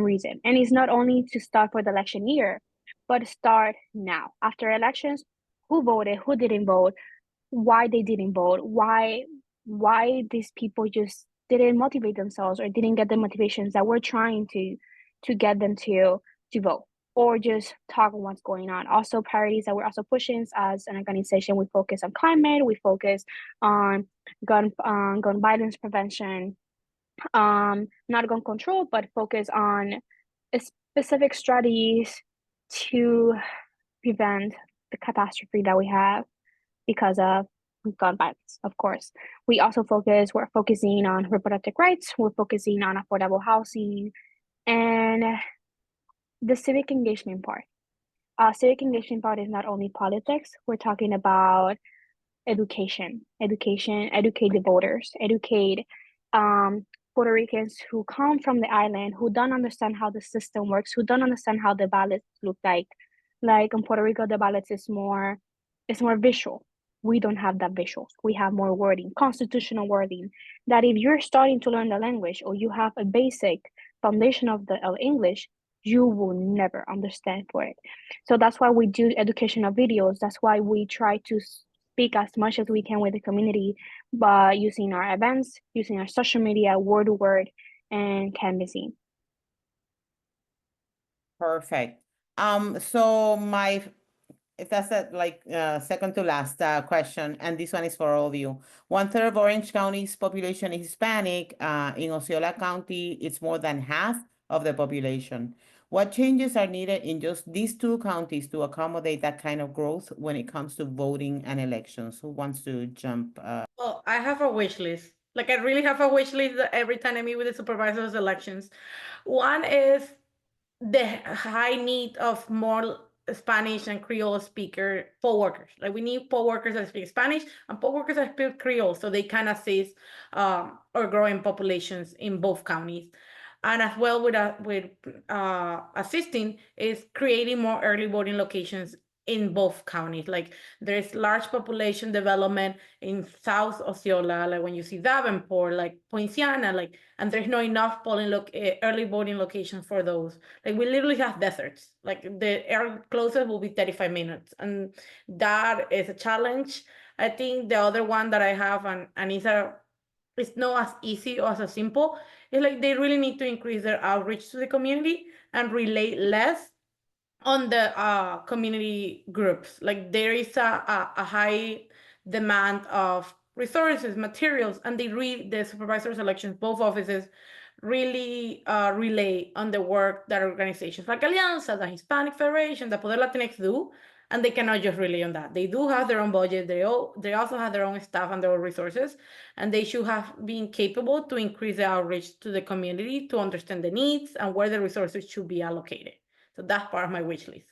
reason. And it's not only to start for the election year, but start now. After elections, who voted, who didn't vote, why they didn't vote, why these people just didn't motivate themselves or didn't get the motivations that we're trying to get them to vote, or just talk on what's going on. Also, priorities that we're also pushing as an organization, we focus on climate, we focus on gun violence prevention, not gun control, but focus on specific strategies to prevent the catastrophe that we have because of gun violence, of course. We're focusing on reproductive rights, we're focusing on affordable housing, and the civic engagement part. Civic engagement part is not only politics, we're talking about education, educate the voters, educate Puerto Ricans who come from the island, who don't understand how the system works, who don't understand how the ballots look like, Like in Puerto Rico, the ballots is more, it's more visual. We don't have that visuals. We have more wording, constitutional wording, that if you're starting to learn the language or you have a basic foundation of the English, you will never understand for it. So that's why we do educational videos. That's why we try to speak as much as we can with the community by using our events, using our social media, word to word, and canvassing. Perfect. So if that's second to last question, and this one is for all of you. 1/3 of Orange County's population is Hispanic. In Osceola County, it's more than half of the population. What changes are needed in just these two counties to accommodate that kind of growth when it comes to voting and elections? Who wants to jump? Well, I have a wish list. Like I really have a wish list that every time I meet with the supervisors elections. One is the high need of more Spanish and Creole speaker poll workers. Like we need poll workers that speak Spanish and poll workers that speak Creole so they can assist our growing populations in both counties. And as well with assisting is creating more early voting locations in both counties. Like there's large population development in South Osceola, like when you see Davenport, like Poinciana, like, and there's not enough early voting locations for those. Like we literally have deserts. Like the closest will be 35 minutes, and that is a challenge. I think the other one that I have, and it's not as easy or as simple. It's like they really need to increase their outreach to the community and relate less on the community groups. Like there is a high demand of resources, materials, and the supervisors elections, both offices really relay on the work that organizations like Alianza, the Hispanic Federation, the Poder Latinx do, and they cannot just rely on that. They do have their own budget. They also have their own staff and their own resources, and they should have been capable to increase the outreach to the community to understand the needs and where the resources should be allocated. So that's part of my wish list.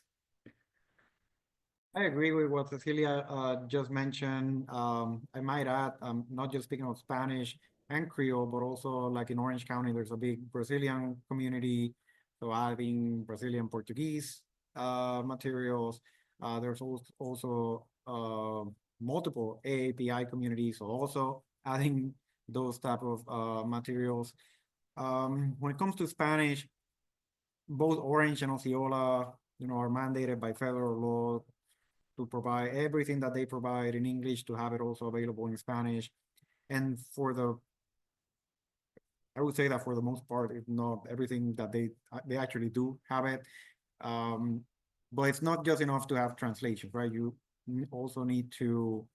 I agree with what Cecilia just mentioned. I might add, not just speaking of Spanish and Creole, but also like in Orange County, there's a big Brazilian community. So adding Brazilian Portuguese materials. There's also multiple AAPI communities, so also adding those type of materials. When it comes to Spanish, both Orange and Osceola, are mandated by federal law to provide everything that they provide in English, to have it also available in Spanish. And I would say that for the most part, if not everything, that they actually do have it. But it's not just enough to have translation, right? You also need to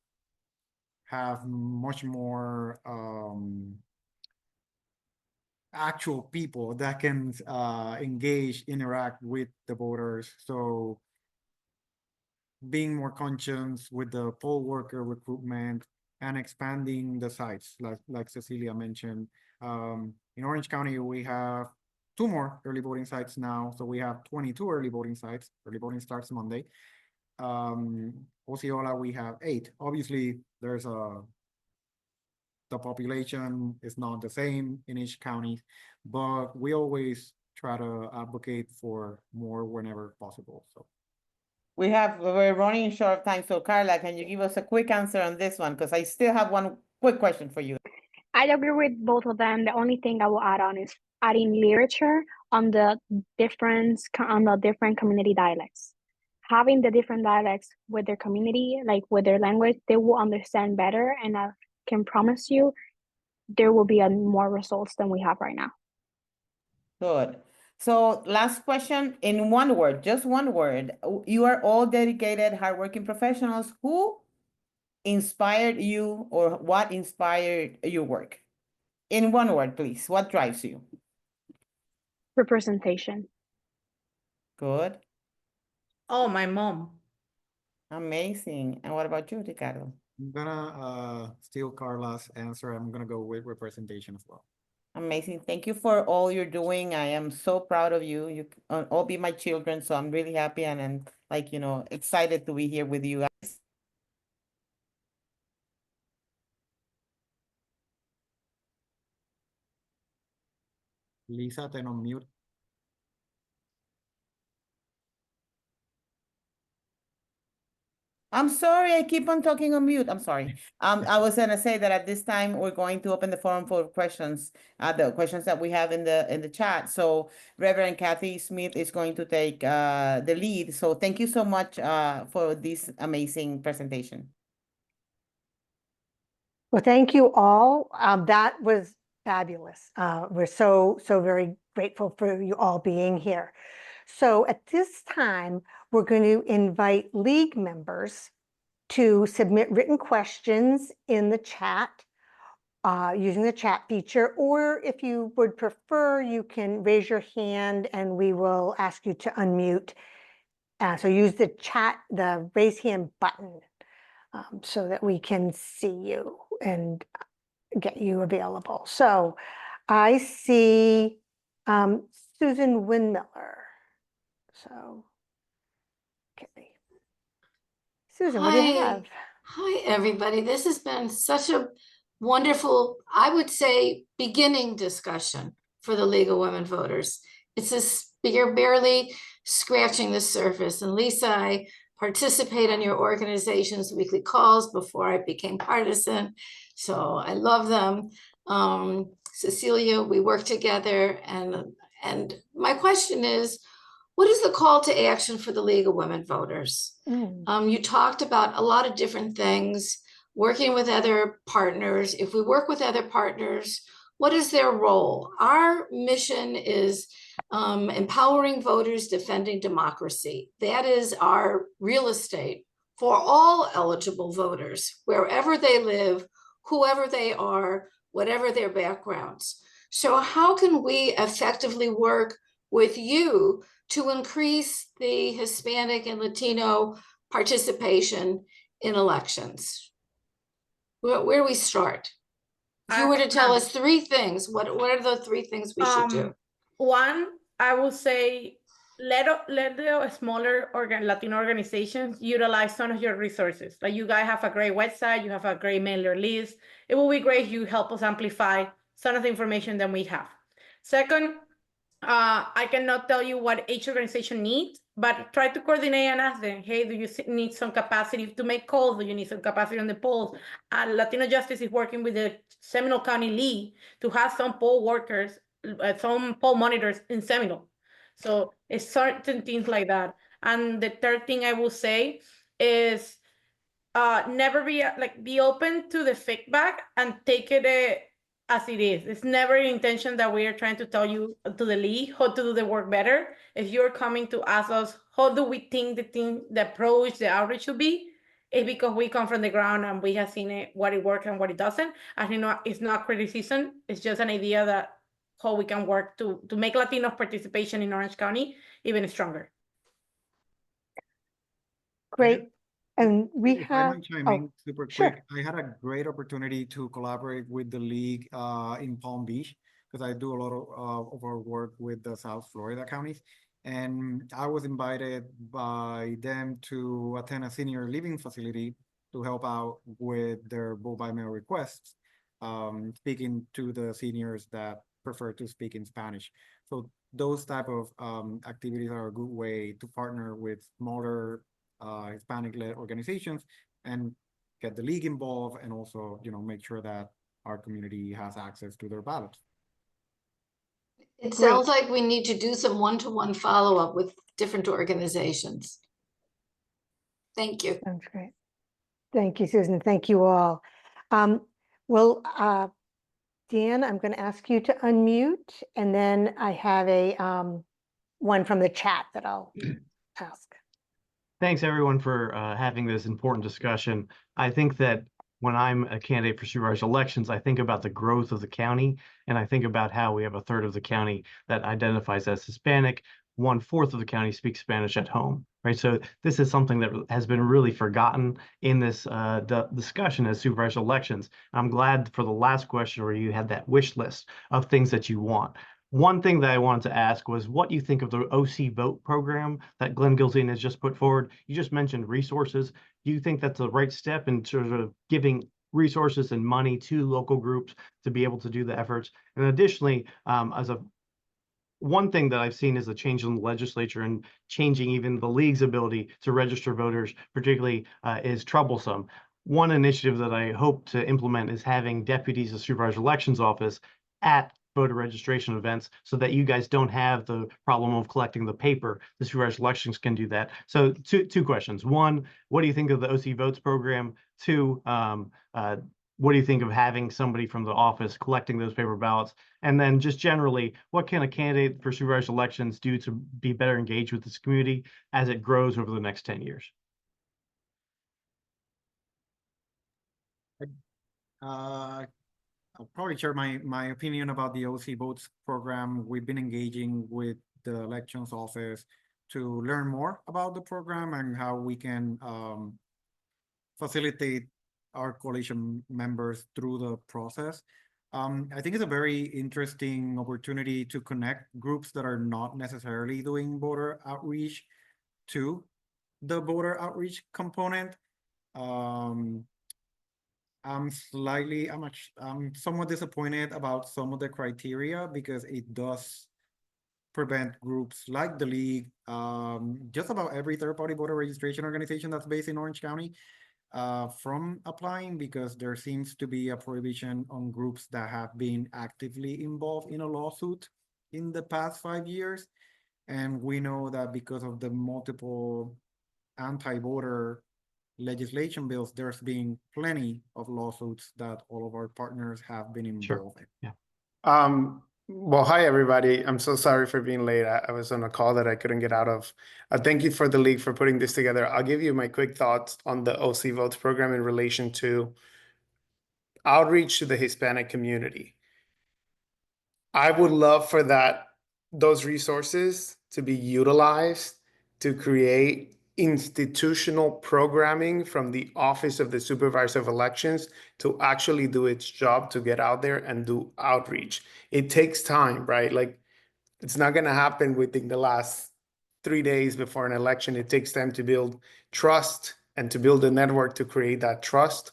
have much more actual people that can interact with the voters. So being more conscious with the poll worker recruitment and expanding the sites, like Cecilia mentioned. In Orange County, we have 2 more early voting sites now. So we have 22 early voting sites. Early voting starts Monday. Osceola, we have 8. Obviously, the population is not the same in each county, but we always try to advocate for more whenever possible. So We're running short of time. So Carla, can you give us a quick answer on this one? Because I still have one quick question for you. I agree with both of them. The only thing I will add on is adding literature on the different community dialects. Having the different dialects with their community, like with their language, they will understand better. And I can promise you, there will be more results than we have right now. Good. So last question in one word, just one word. You are all dedicated, hardworking professionals. Who inspired you, or what inspired your work? In one word, please. What drives you? Representation. Good. Oh, my mom. Amazing. And what about you, Ricardo? I'm gonna steal Carla's answer. I'm gonna go with representation as well. Amazing. Thank you for all you're doing. I am so proud of you. You all be my children, so I'm really happy and excited to be here with you guys. Lisa, ten on mute. I'm sorry, I keep on talking on mute. I'm sorry. I was gonna say that at this time, we're going to open the forum for questions, the questions that we have in the chat. So Reverend Kathy Smith is going to take the lead. So thank you so much for this amazing presentation. Well, thank you all. That was fabulous. We're so very grateful for you all being here. So at this time, we're going to invite league members to submit written questions in the chat using the chat feature, or if you would prefer, you can raise your hand and we will ask you to unmute. So use the chat, the raise hand button, so that we can see you and get you available. So I see Susan Windmiller. So, okay. Susan, what do you Hi. have? Hi, everybody. This has been such a wonderful, I would say, beginning discussion for the League of Women Voters. You're barely scratching the surface. And Lisa, I participate in your organization's weekly calls before I became partisan. So I love them. Cecilia, we work together. And my question is, what is the call to action for the League of Women Voters? You talked about a lot of different things, working with other partners. If we work with other partners, what is their role? Our mission is empowering voters, defending democracy. That is our real estate for all eligible voters, wherever they live, whoever they are, whatever their backgrounds. So how can we effectively work with you to increase the Hispanic and Latino participation in elections? Where do we start? If you were to tell us three things, what are the three things we should do? One, I will say, let the smaller Latino organizations utilize some of your resources. Like you guys have a great website, you have a great mailer list. It will be great if you help us amplify some of the information that we have. Second, I cannot tell you what each organization needs, but try to coordinate and ask them, hey, do you need some capacity to make calls? Do you need some capacity on the polls? LatinoJustice is working with the Seminole County League to have some poll workers, some poll monitors in Seminole. So it's certain things like that. And the third thing I will say is never be open to the feedback and take it as it is. It's never an intention that we are trying to tell you to the league how to do the work better. If you're coming to ask us, how do we think the approach, the outreach should be? It's because we come from the ground and we have seen it, what it works and what it doesn't. And you know, it's not criticism. It's just an idea that how we can work to make Latino participation in Orange County even stronger. Great. And we If I have, might chime in super sure. quick, I had a great opportunity to collaborate with the league in Palm Beach, because I do a lot of our work with the South Florida counties. And I was invited by them to attend a senior living facility to help out with their vote by mail requests, speaking to the seniors that prefer to speak in Spanish. So those type of activities are a good way to partner with smaller Hispanic-led organizations and get the league involved, and also, you know, make sure that our community has access to their ballots. It sounds like we need to do some one-to-one follow-up with different organizations. Thank you. Sounds great. Thank you, Susan. Thank you all. Well, Dan, I'm going to ask you to unmute, and then I have a one from the chat that I'll ask. Thanks, everyone, for having this important discussion. I think that when I'm a candidate for supervisor elections, I think about the growth of the county, and I think about how we have a third of the county that identifies as Hispanic. 1/4 of the county speaks Spanish at home, right? So this is something that has been really forgotten in this discussion as supervisor elections. I'm glad for the last question where you had that wish list of things that you want. One thing that I wanted to ask was what you think of the OC Vote program that Glenn Gilzean has just put forward. You just mentioned resources. Do you think that's the right step in sort of giving resources and money to local groups to be able to do the efforts? And additionally, as a one thing that I've seen is a change in the legislature and changing even the league's ability to register voters, particularly is troublesome. One initiative that I hope to implement is having deputies of supervisor elections office at voter registration events so that you guys don't have the problem of collecting the paper. The supervisor elections can do that. So two questions. One, what do you think of the OC Votes program? Two, what do you think of having somebody from the office collecting those paper ballots? And then just generally, what can a candidate for supervisor elections do to be better engaged with this community as it grows over the next 10 years? I'll probably share my opinion about the OC Votes program. We've been engaging with the elections office to learn more about the program and how we can facilitate our coalition members through the process. I think it's a very interesting opportunity to connect groups that are not necessarily doing voter outreach to the voter outreach component. I'm somewhat disappointed about some of the criteria because it does prevent groups like the League, just about every third-party voter registration organization that's based in Orange County, from applying, because there seems to be a prohibition on groups that have been actively involved in a lawsuit in the past 5 years. And we know that because of the multiple anti-voter legislation bills, there's been plenty of lawsuits that all of our partners have been involved in. Yeah. Well, hi, everybody. I'm so sorry for being late. I was on a call that I couldn't get out of. Thank you for the League for putting this together. I'll give you my quick thoughts on the OC Votes program in relation to outreach to the Hispanic community. I would love for those resources to be utilized to create institutional programming from the Office of the Supervisor of Elections to actually do its job to get out there and do outreach. It takes time, right? Like, it's not going to happen within the last 3 days before an election. It takes time to build trust and to build a network to create that trust.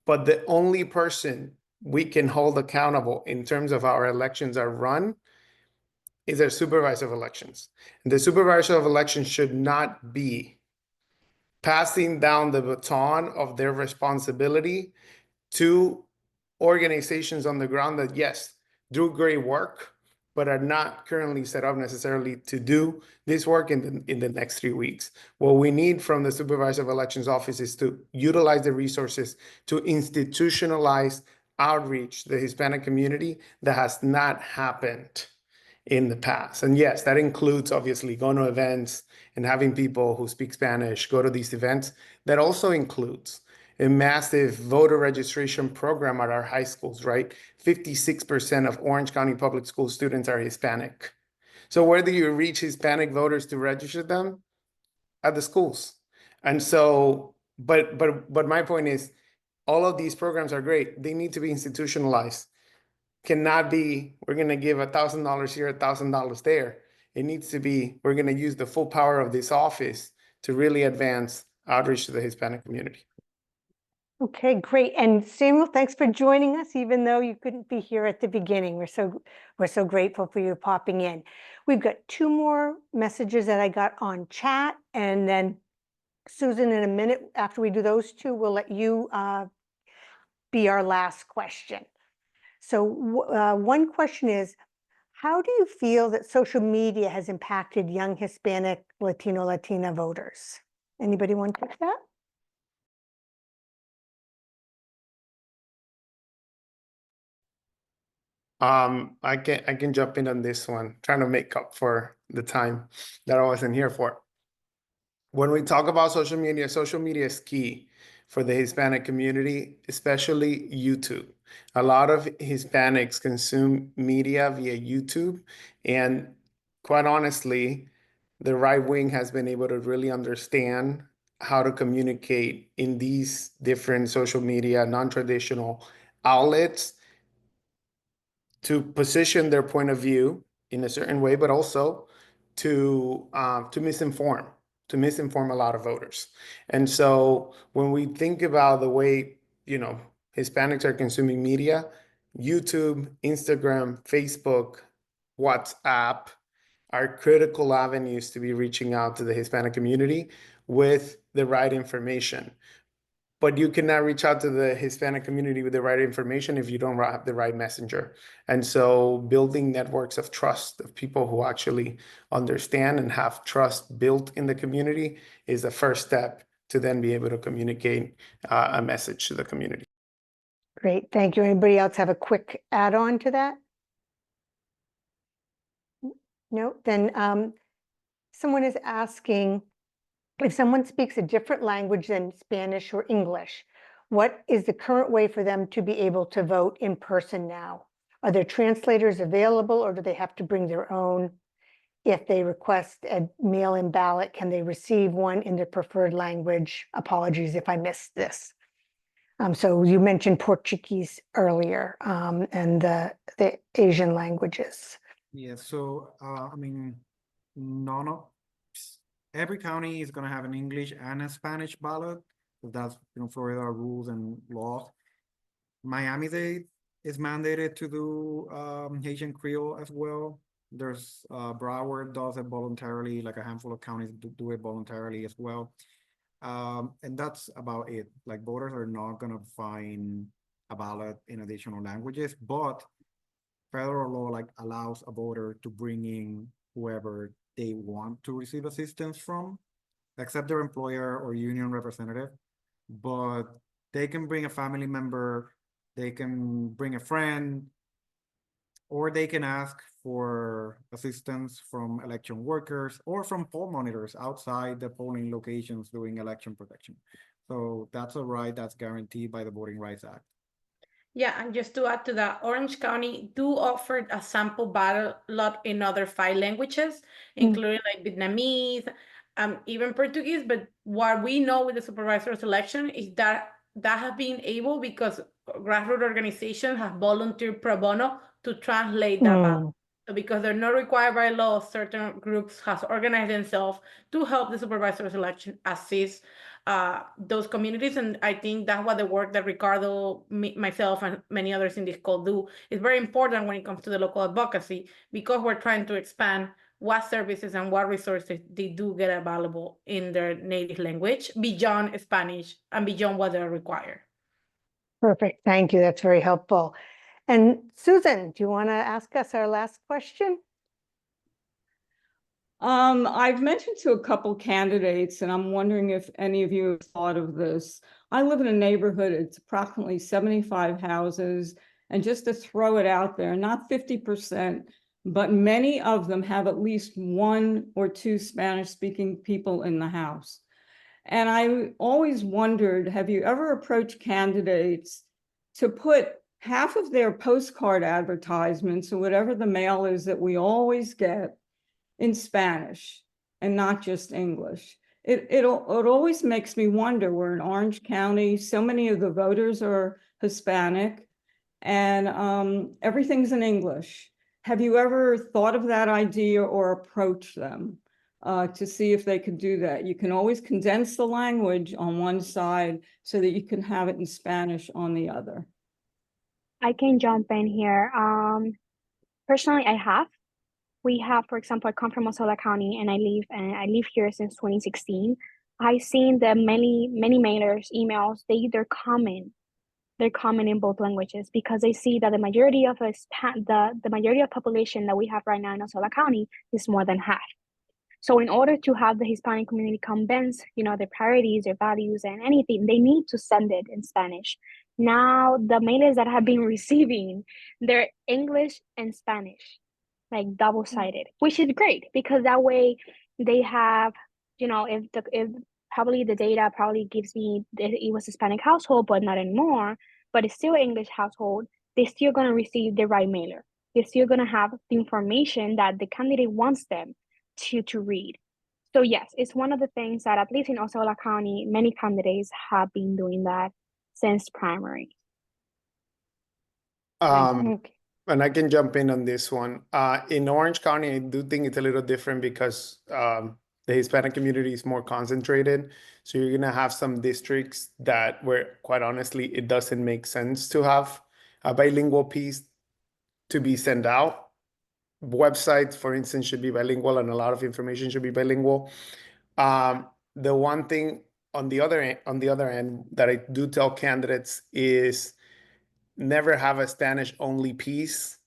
But the only person we can hold accountable in terms of our elections are run is our supervisor of elections. And the supervisor of elections should not be passing down the baton of their responsibility to organizations on the ground that, yes, do great work, but are not currently set up necessarily to do this work in the next 3 weeks. What we need from the supervisor of elections office is to utilize the resources to institutionalize outreach to the Hispanic community that has not happened in the past. And yes, that includes obviously going to events and having people who speak Spanish go to these events. That also includes a massive voter registration program at our high schools, right? 56% of Orange County Public School students are Hispanic. So where do you reach Hispanic voters to register them? At the schools. And so, but my point is, all of these programs are great. They need to be institutionalized. Cannot be, we're going to give $1,000 here, $1,000 there. It needs to be, we're going to use the full power of this office to really advance outreach to the Hispanic community. Okay, great. And Samuel, thanks for joining us, even though you couldn't be here at the beginning. We're so grateful for you popping in. We've got 2 more messages that I got on chat, and then Susan, in a minute after we do those 2, we'll let you be our last question. So one question is, how do you feel that social media has impacted young Hispanic, Latino, Latina voters? Anybody want to take that? I can jump in on this one, trying to make up for the time that I wasn't here for. When we talk about social media is key for the Hispanic community, especially YouTube. A lot of Hispanics consume media via YouTube, and quite honestly, the right wing has been able to really understand how to communicate in these different social media, non-traditional outlets to position their point of view in a certain way, but also to misinform a lot of voters. And so when we think about the way, Hispanics are consuming media, YouTube, Instagram, Facebook, WhatsApp are critical avenues to be reaching out to the Hispanic community with the right information. But you cannot reach out to the Hispanic community with the right information if you don't have the right messenger. And so building networks of trust of people who actually understand and have trust built in the community is the first step to then be able to communicate a message to the community. Great, thank you. Anybody else have a quick add-on to that? No, then someone is asking, if someone speaks a different language than Spanish or English, what is the current way for them to be able to vote in person now? Are there translators available, or do they have to bring their own? If they request a mail-in ballot, can they receive one in their preferred language? Apologies if I missed this. So you mentioned Portuguese earlier, and the Asian languages. Yeah, so I mean, every county is gonna have an English and a Spanish ballot. That's, Florida rules and laws. Miami-Dade is mandated to do Haitian Creole as well. There's Broward does it voluntarily, like a handful of counties do it voluntarily as well. And that's about it. Like, voters are not gonna find a ballot in additional languages, but federal law like allows a voter to bring in whoever they want to receive assistance from, except their employer or union representative. But they can bring a family member, they can bring a friend, or they can ask for assistance from election workers or from poll monitors outside the polling locations doing election protection. So that's a right that's guaranteed by the Voting Rights Act. Yeah, and just to add to that, Orange County do offer a sample ballot in other 5 languages, including like Vietnamese, even Portuguese. But what we know with the supervisor's election is that has been able because grassroots organizations have volunteered pro bono to translate that ballot. So because they're not required by law, certain groups have organized themselves to help the supervisor's election assist those communities. And I think that's what the work that Ricardo, myself, and many others in this call do is very important when it comes to the local advocacy, because we're trying to expand what services and what resources they do get available in their native language beyond Spanish and beyond what they're required. Perfect, thank you, that's very helpful. And Susan, do you want to ask us our last question? I've mentioned to a couple candidates, and I'm wondering if any of you have thought of this. I live in a neighborhood, it's approximately 75 houses, and just to throw it out there, not 50%, but many of them have at least 1 or 2 Spanish-speaking people in the house. And I always wondered, have you ever approached candidates to put half of their postcard advertisements or whatever the mail is that we always get in Spanish and not just English? It always makes me wonder. We're in Orange County, so many of the voters are Hispanic, and everything's in English. Have you ever thought of that idea or approached them to see if they could do that? You can always condense the language on one side so that you can have it in Spanish on the other. I can jump in here. Personally, I have. We have, for example, I come from Osceola County, and I live here since 2016. I've seen the many mailers, emails. They're common. They're common in both languages, because they see that the majority of the majority of population that we have right now in Osceola County is more than half. So in order to have the Hispanic community convince, their priorities, their values, and anything, they need to send it in Spanish. Now the mailers that have been receiving, they're English and Spanish, like double-sided, which is great, because that way they have, if probably the data probably gives me that it was a Hispanic household, but not anymore, but it's still an English household, they're still going to receive the right mailer. They're still going to have the information that the candidate wants them to read. So yes, it's one of the things that, at least in Osceola County, many candidates have been doing that since primary. And I can jump in on this one. In Orange County, I do think it's a little different because the Hispanic community is more concentrated. So you're gonna have some districts where, quite honestly, it doesn't make sense to have a bilingual piece to be sent out, websites, for instance, should be bilingual, and a lot of information should be bilingual. The one thing on the other end that I do tell candidates is never have a Spanish only piece.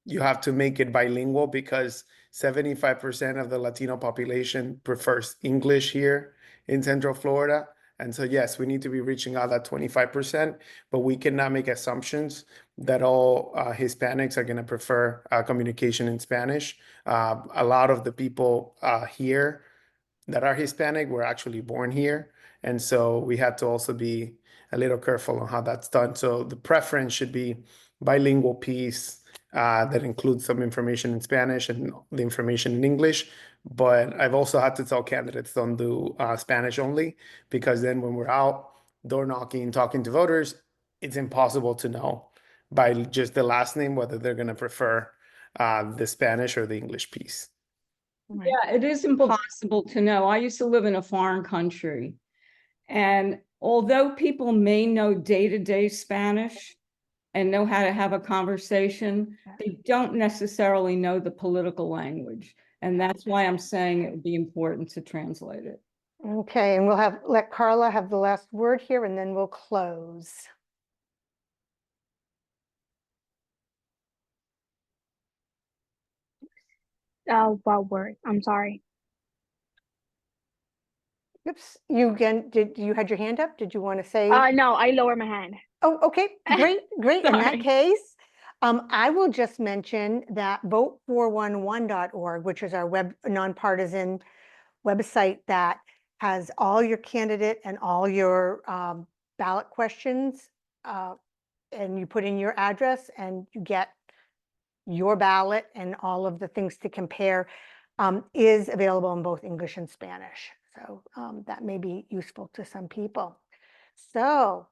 You have to make it bilingual because 75% of the Latino population prefers English here in Central Florida. And so, yes, we need to be reaching out that 25%, but we cannot make assumptions that all Hispanics are going to prefer communication in Spanish. A lot of the people here that are Hispanic were actually born here. And so we had to also be a little careful on how that's done. So the preference should be bilingual piece that includes some information in Spanish and the information in English. But I've also had to tell candidates don't do Spanish only, because then when we're out door knocking, talking to voters, it's impossible to know by just the last name whether they're going to prefer the Spanish or the English piece. Yeah, it is impossible to know. I used to live in a foreign country, and although people may know day-to-day Spanish and know how to have a conversation, they don't necessarily know the political language. And that's why I'm saying it would be important to translate it. Okay, and we'll let Carla have the last word here, and then we'll close. What word? I'm sorry. Oops, you had your hand up? Did you want to say? No, I lower my hand. Oh, okay, great. In that Sorry. case, I will just mention that vote411.org, which is our nonpartisan website that has all your candidate and all your ballot questions, and you put in your address and you get your ballot and all of the things to compare, is available in both English and Spanish. So that may be useful to some people. So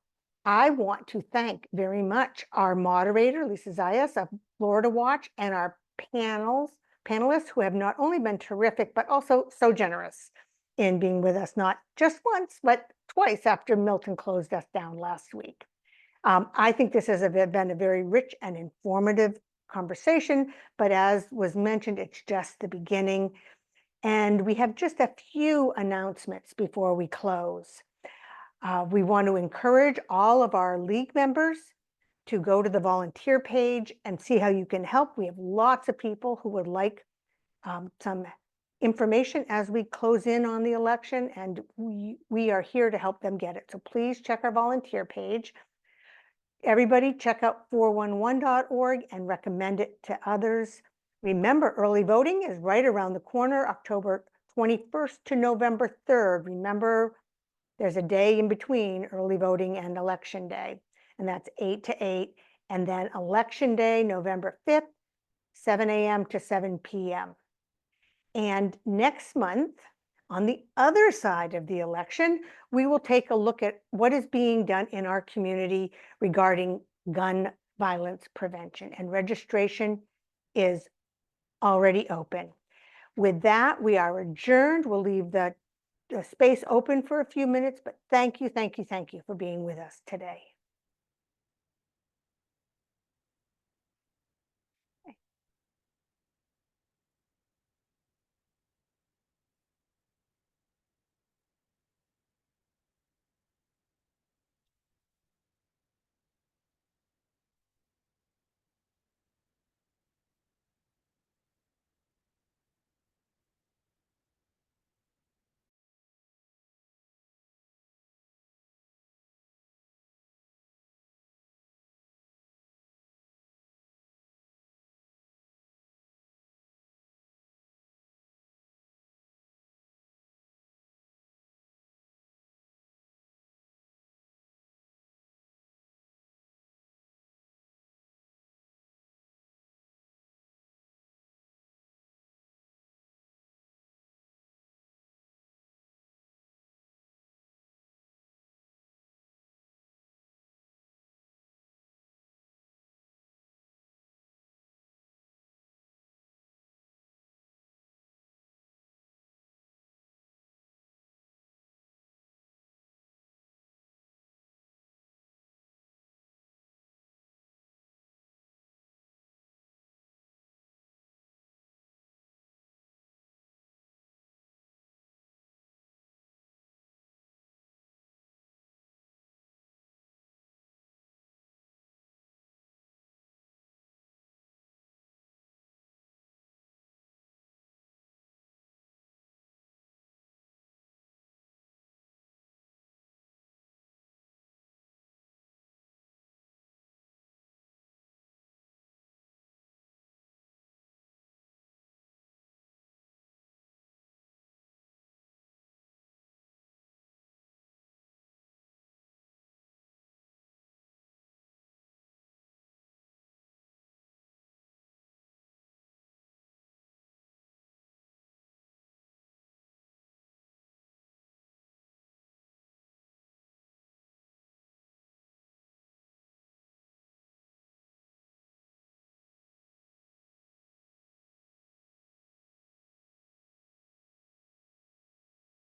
I want to thank very much our moderator, Lisa Zayas of Florida Watch, and our panelists who have not only been terrific, but also so generous in being with us, not just once, but twice after Milton closed us down last week. I think this has been a very rich and informative conversation, but as was mentioned, it's just the beginning. And we have just a few announcements before we close. We want to encourage all of our league members to go to the volunteer page and see how you can help. We have lots of people who would like some information as we close in on the election, and we are here to help them get it. So please check our volunteer page. Everybody check out 411.org and recommend it to others. Remember, early voting is right around the corner, October 21st to November 3rd. Remember, there's a day in between early voting and election day, and that's 8 to 8. And then election day, November 5th, 7 a.m. to 7 p.m. And next month, on the other side of the election, we will take a look at what is being done in our community regarding gun violence prevention, and registration is already open. With that, we are adjourned. We'll leave the space open for a few minutes, but thank you for being with us today.